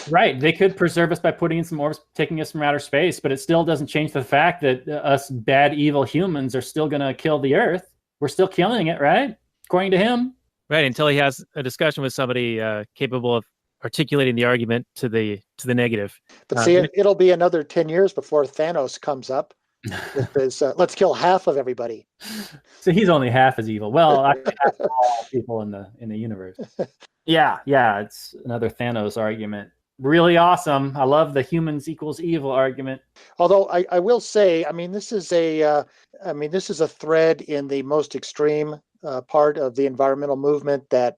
Speaker 3: Right. They could preserve us by putting in some orbs, taking us from outer space, but it still doesn't change the fact that us bad, evil humans are still going to kill the earth. We're still killing it, right? According to him.
Speaker 1: Right, until he has a discussion with somebody capable of articulating the argument to the negative.
Speaker 2: But see, it'll be another 10 years before Thanos comes up with his, let's kill half of everybody.
Speaker 3: So he's only half as evil. Well, I think half of all people in the universe. Yeah, it's another Thanos argument. Really awesome. I love the humans equals evil argument.
Speaker 2: Although I will say, this is a thread in the most extreme part of the environmental movement, that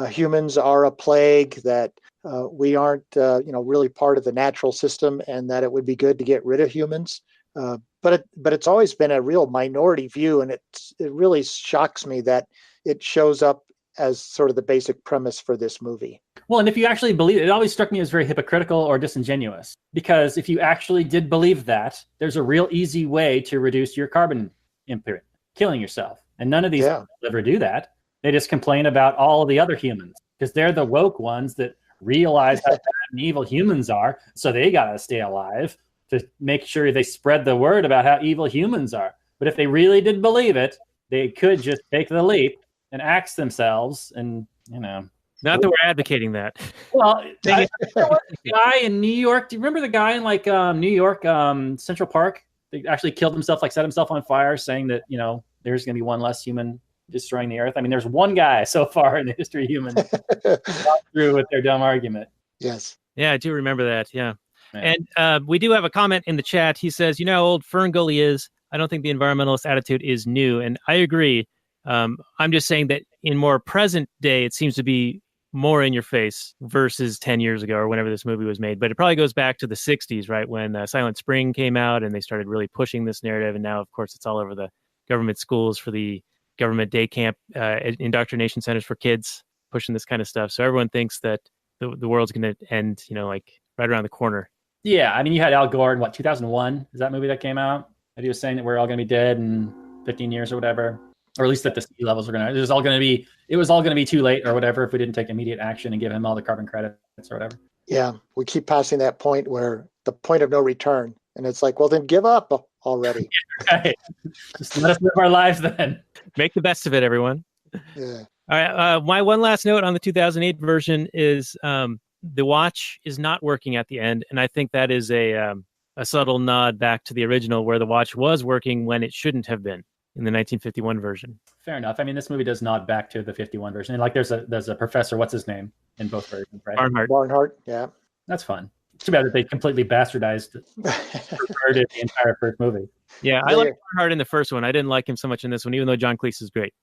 Speaker 2: humans are a plague, that we aren't really part of the natural system, and that it would be good to get rid of humans. but it's always been a real minority view, and it really shocks me that it shows up as sort of the basic premise for this movie.
Speaker 3: Well, and if you actually believe it, it always struck me as very hypocritical or disingenuous. Because if you actually did believe that, there's a real easy way to reduce your carbon imprint, killing yourself. And none of these people ever do that. They just complain about all the other humans because they're the woke ones that realize how bad and evil humans are. So they got to stay alive to make sure they spread the word about how evil humans are. But if they really did believe it, they could just take the leap and axe themselves and,
Speaker 1: Not that we're advocating that.
Speaker 3: Well, there was a guy in New York. Do you remember the guy in New York, Central Park? They actually killed himself, set himself on fire, saying that, there's going to be one less human destroying the earth. I mean, there's one guy so far in the history of humans got through with their dumb argument.
Speaker 2: Yes.
Speaker 1: Yeah, I do remember that. Yeah.
Speaker 3: Yeah.
Speaker 1: And we do have a comment in the chat. He says, you know how old Fern Gully is? I don't think the environmentalist attitude is new. And I agree. I'm just saying that in more present day, it seems to be more in your face versus 10 years ago or whenever this movie was made. But it probably goes back to the 60s, right? When Silent Spring came out and they started really pushing this narrative. And now, of course, it's all over the government schools for the government day camp, indoctrination centers for kids, pushing this kind of stuff. So everyone thinks that the world's going to end, right around the corner.
Speaker 3: Yeah. I mean, you had Al Gore in 2001? Is that movie that came out? That he was saying that we're all going to be dead in 15 years or whatever. Or at least that the sea levels are it was all going to be too late or whatever if we didn't take immediate action and give him all the carbon credits or whatever.
Speaker 2: Yeah, we keep passing that point where the point of no return, and it's like, well, then give up already.
Speaker 3: Right. Just let us live our lives then.
Speaker 1: Make the best of it, everyone.
Speaker 2: Yeah.
Speaker 1: All right. My one last note on the 2008 version is the watch is not working at the end, and I think that is a subtle nod back to the original where the watch was working when it shouldn't have been. In the 1951 version.
Speaker 3: Fair enough. I mean, this movie does nod back to the 51 version. And there's a professor, what's his name, in both versions, right?
Speaker 2: Barnhart, yeah.
Speaker 3: That's fun. It's too bad that they completely bastardized perverted the entire first movie.
Speaker 1: Yeah, I like Barnhart in the first one. I didn't like him so much in this one, even though John Cleese is great.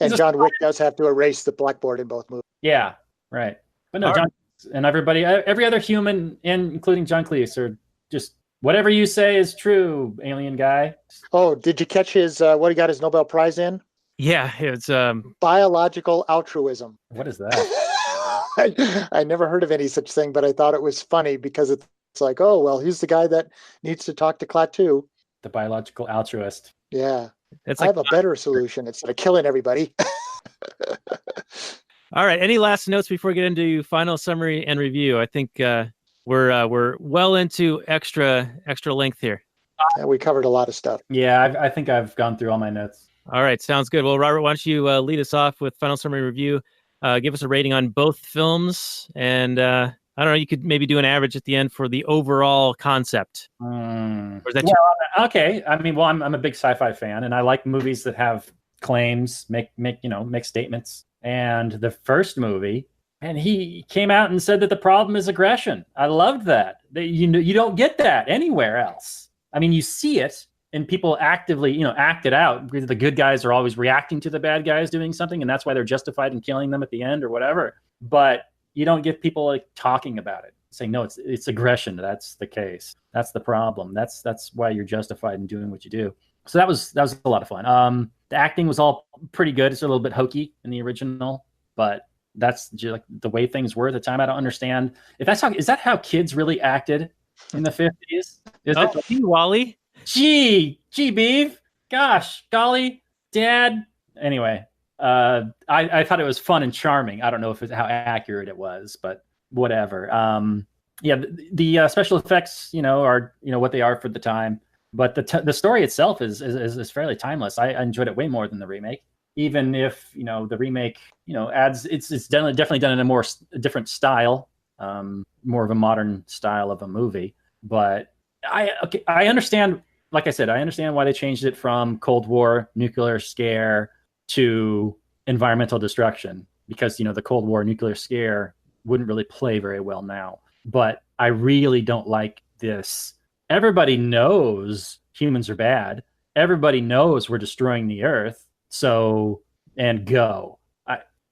Speaker 2: And John Wick does have to erase the blackboard in both movies.
Speaker 3: Yeah, right. But no, John and every other human, including John Cleese, are just whatever you say is true, alien guy.
Speaker 2: Oh, did you catch his what he got his Nobel Prize in?
Speaker 1: Yeah, it's
Speaker 2: biological altruism.
Speaker 3: What is that?
Speaker 2: I never heard of any such thing, but I thought it was funny because it's like, oh, well, he's the guy that needs to talk to Klaatu.
Speaker 3: The biological altruist.
Speaker 2: Yeah. I have a better solution. It's like killing everybody.
Speaker 1: All right. Any last notes before we get into final summary and review? I think we're well into extra length here.
Speaker 2: Yeah, we covered a lot of stuff.
Speaker 3: Yeah, I think I've gone through all my notes.
Speaker 1: All right, sounds good. Well, Robert, why don't you lead us off with final summary review? Give us a rating on both films, and I don't know. You could maybe do an average at the end for the overall concept. Or is that
Speaker 3: okay. I mean, well, I'm a big sci-fi fan, and I like movies that have claims, make statements. And the first movie. And he came out and said that the problem is aggression. I loved that. You don't get that anywhere else. I mean, you see it and people actively, act it out. The good guys are always reacting to the bad guys doing something, and that's why they're justified in killing them at the end or whatever. But you don't get people talking about it, saying, no, it's aggression. That's the case. That's the problem. That's why you're justified in doing what you do. So that was a lot of fun. The acting was all pretty good. It's a little bit hokey in the original, but that's just the way things were at the time. I don't understand if is that how kids really acted in the 50s?
Speaker 1: Gee, Wally.
Speaker 3: Gee, Beeve. Gosh, golly, Dad. Anyway, I thought it was fun and charming. I don't know how accurate it was, but whatever. Yeah, the special effects, are what they are for the time. But the story itself is fairly timeless. I enjoyed it way more than the remake. Even if the remake adds it's definitely done in a different style, more of a modern style of a movie. But I understand. Like I said, I understand why they changed it from Cold War nuclear scare to environmental destruction, because the Cold War nuclear scare wouldn't really play very well now. But I really don't like this. Everybody knows humans are bad. Everybody knows we're destroying the earth. So, and go.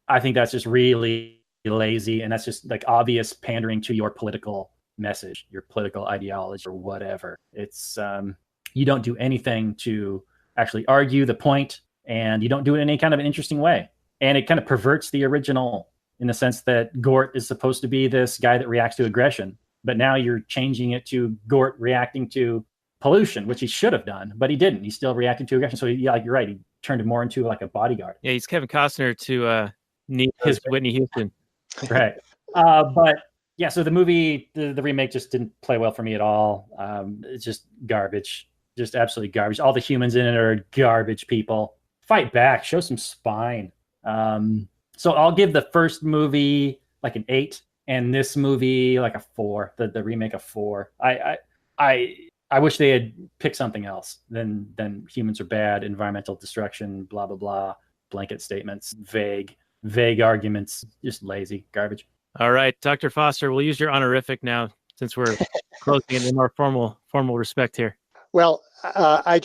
Speaker 3: I think that's just really lazy, and that's just obvious pandering to your political message, your political ideology, or whatever. It's you don't do anything to actually argue the point, and you don't do it in any kind of an interesting way. And it kind of perverts the original in the sense that Gort is supposed to be this guy that reacts to aggression, but now you're changing it to Gort reacting to pollution, which he should have done, but he didn't. He's still reacting to aggression. So like you're right, he turned him more into like a bodyguard.
Speaker 1: Yeah, he's Kevin Costner to his Whitney Houston.
Speaker 3: Right. But yeah, so the movie, the remake just didn't play well for me at all. It's just garbage, just absolutely garbage. All the humans in it are garbage people. Fight back, show some spine. So I'll give the first movie like an 8, and this movie like a 4. The remake a 4. I wish they had picked something else than humans are bad, environmental destruction, blah blah blah, blanket statements, vague arguments, just lazy garbage.
Speaker 1: All right, Dr. Foster, we'll use your honorific now since we're closing it in more formal respect here.
Speaker 2: Well, I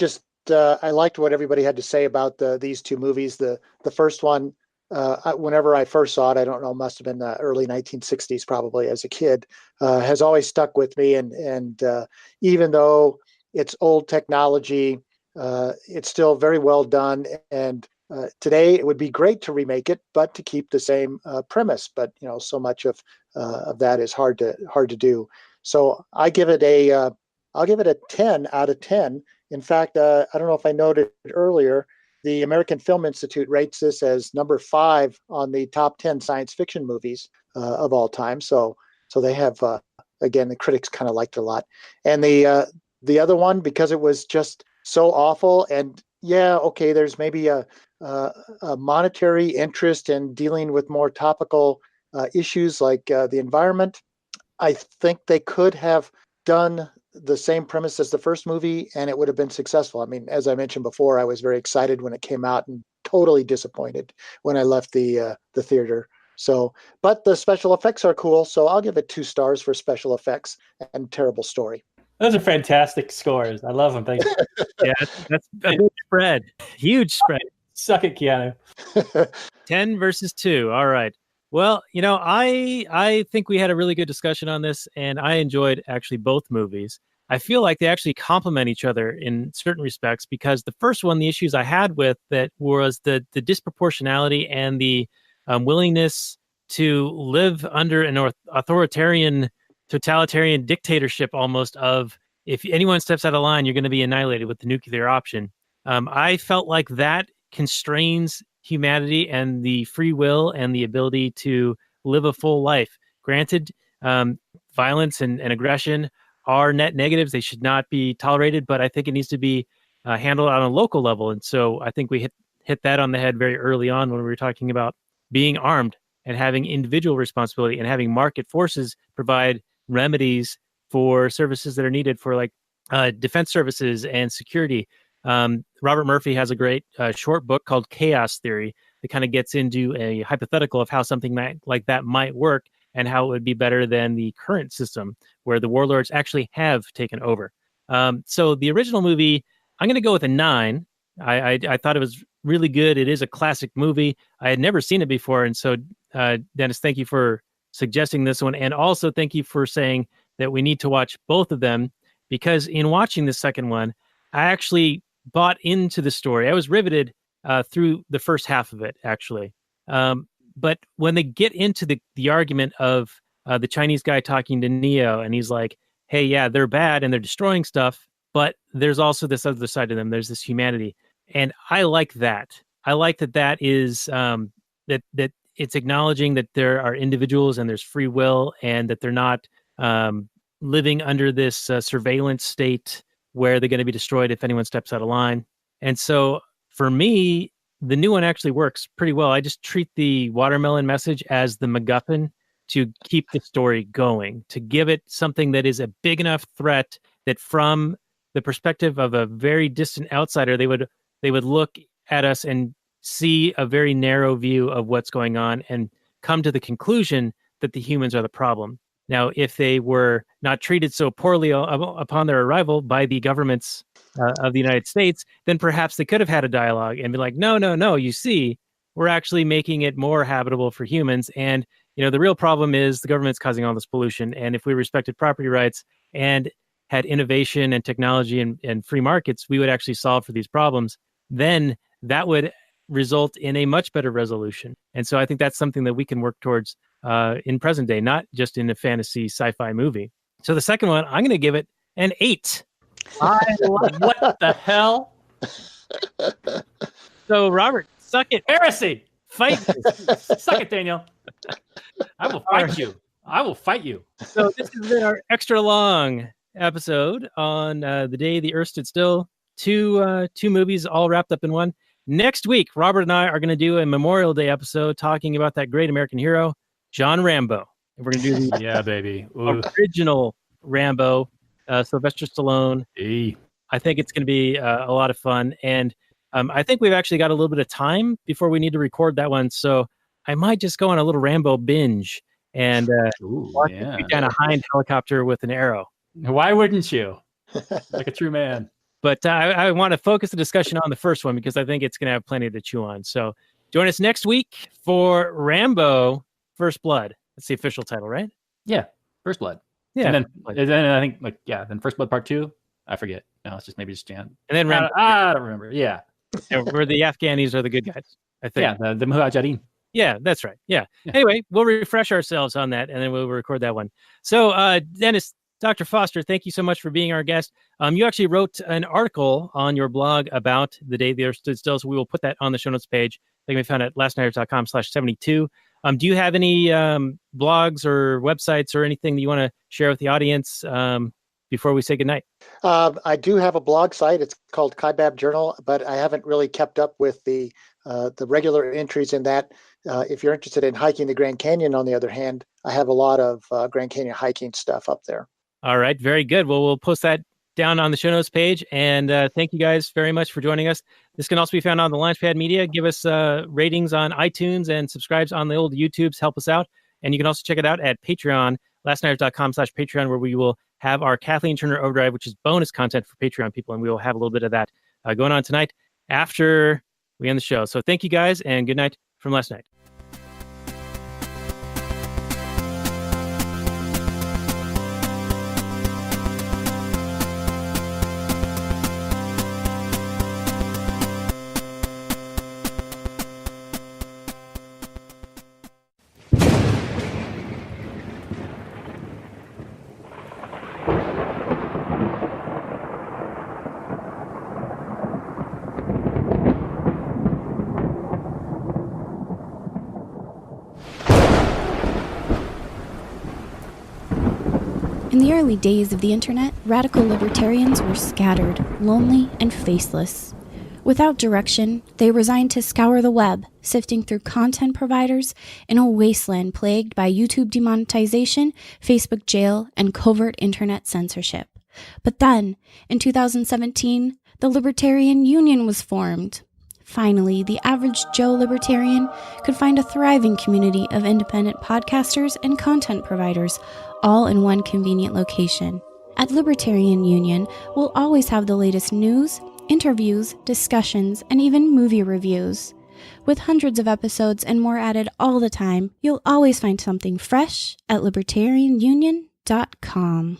Speaker 2: liked what everybody had to say about these two movies. The first one, whenever I first saw it, I don't know, must have been the early 1960s, probably as a kid, has always stuck with me. And even though it's old technology, it's still very well done. And today it would be great to remake it, but to keep the same premise. But so much of that is hard to do. So I'll give it a 10 out of 10. In fact, I don't know if I noted earlier, the American Film Institute rates this as number 5 on the top 10 science fiction movies of all time. So they have, again, the critics kind of liked it a lot. And the other one, because it was just so awful, and yeah, okay, there's maybe a monetary interest in dealing with more topical issues like the environment. I think they could have done the same premise as the first movie, and it would have been successful. I mean, as I mentioned before, I was very excited when it came out and totally disappointed when I left the theater. So, but the special effects are cool, so I'll give it 2 stars for special effects and terrible story.
Speaker 3: Those are fantastic scores. I love them. Thank you.
Speaker 1: Yeah, that's a big spread. Huge spread.
Speaker 3: Suck it, Keanu.
Speaker 1: 10 versus 2. All right. Well, I think we had a really good discussion on this, and I enjoyed actually both movies. I feel like they actually complement each other in certain respects, because the first one, the issues I had with that was the disproportionality and the willingness to live under an authoritarian, totalitarian dictatorship almost of, if anyone steps out of line, you're going to be annihilated with the nuclear option. I felt like that constrains humanity and the free will and the ability to live a full life. Granted, violence and aggression are net negatives. They should not be tolerated, but I think it needs to be handled on a local level. And so I think we hit that on the head very early on when we were talking about being armed and having individual responsibility and having market forces provide remedies for services that are needed for like defense services and security. Robert Murphy has a great short book called Chaos Theory that kind of gets into a hypothetical of how something like that might work and how it would be better than the current system where the warlords actually have taken over. So the original movie, I'm going to go with a 9. I thought it was really good. It is a classic movie. I had never seen it before. And so, Dennis, thank you for suggesting this one. And also thank you for saying that we need to watch both of them, because in watching the second one, I actually bought into the story. I was riveted through the first half of it, actually. But when they get into the argument of the Chinese guy talking to Neo, and he's like, hey, yeah, they're bad and they're destroying stuff, but there's also this other side of them. There's this humanity. And I like that. I like that is that it's acknowledging that there are individuals and there's free will, and that they're not living under this surveillance state where they're going to be destroyed if anyone steps out of line. And so for me, the new one actually works pretty well. I just treat the watermelon message as the MacGuffin to keep the story going, to give it something that is a big enough threat that from the perspective of a very distant outsider, they would look at us and see a very narrow view of what's going on and come to the conclusion that the humans are the problem. Now, if they were not treated so poorly upon their arrival by the governments of the United States, then perhaps they could have had a dialogue and be like, no, you see, we're actually making it more habitable for humans. And, the real problem is the government's causing all this pollution. And if we respected property rights and had innovation and technology and free markets, we would actually solve for these problems. Then that would result in a much better resolution. And so I think that's something that we can work towards in present day, not just in a fantasy sci-fi movie. So the second one, I'm going to give it an 8.
Speaker 3: What the hell?
Speaker 1: So Robert, suck it.
Speaker 3: Heresy!
Speaker 1: Fight.
Speaker 3: Suck it, Daniel. I will fight you. I will fight you.
Speaker 1: So this has been our extra long episode on the day the Earth stood still. Two movies all wrapped up in one. Next week, Robert and I are going to do a Memorial Day episode talking about that great American hero, John Rambo. And we're going to do the
Speaker 3: Yeah, baby.
Speaker 1: original Rambo, Sylvester Stallone.
Speaker 3: Hey.
Speaker 1: I think it's going to be a lot of fun. And I think we've actually got a little bit of time before we need to record that one. So I might just go on a little Rambo binge and watch him shoot down a Hind helicopter with an arrow.
Speaker 3: Why wouldn't you? Like a true man.
Speaker 1: But I want to focus the discussion on the first one because I think it's going to have plenty to chew on. So join us next week for Rambo First Blood. That's the official title, right?
Speaker 3: Yeah, First Blood.
Speaker 1: Yeah.
Speaker 3: And then I think then First Blood Part 2. I forget. No, it's just maybe just Jan.
Speaker 1: And then Rambo.
Speaker 3: I don't remember. Yeah.
Speaker 1: Where the Afghanis are the good guys, I think.
Speaker 3: Yeah, the Mujahideen.
Speaker 1: Yeah, that's right. Yeah. Anyway, we'll refresh ourselves on that and then we'll record that one. So Dennis, Dr. Foster, thank you so much for being our guest. You actually wrote an article on your blog about the day the Earth stood still, so we will put that on the show notes page. That can be found at lastnighters.com/72. Do you have any blogs or websites or anything that you want to share with the audience before we say goodnight?
Speaker 2: I do have a blog site. It's called Kaibab Journal, but I haven't really kept up with the regular entries in that. If you're interested in hiking the Grand Canyon, on the other hand, I have a lot of Grand Canyon hiking stuff up there.
Speaker 1: All right, very good. Well, we'll post that down on the show notes page. And thank you guys very much for joining us. This can also be found on the Launchpad Media. Give us ratings on iTunes and subscribes on the old YouTubes. Help us out. And you can also check it out at Patreon, lastnighters.com/Patreon, where we will have our Kathleen Turner Overdrive, which is bonus content for Patreon people. And we will have a little bit of that going on tonight after we end the show. So thank you guys and good night from last night.
Speaker 4: In the early days of the internet, radical libertarians were scattered, lonely, and faceless. Without direction, they resigned to scour the web, sifting through content providers in a wasteland plagued by YouTube demonetization, Facebook jail, and covert internet censorship. But then, in 2017, the Libertarian Union was formed. Finally, the average Joe libertarian could find a thriving community of independent podcasters and content providers, all in one convenient location. At Libertarian Union, we'll always have the latest news, interviews, discussions, and even movie reviews. With hundreds of episodes and more added all the time, you'll always find something fresh at libertarianunion.com.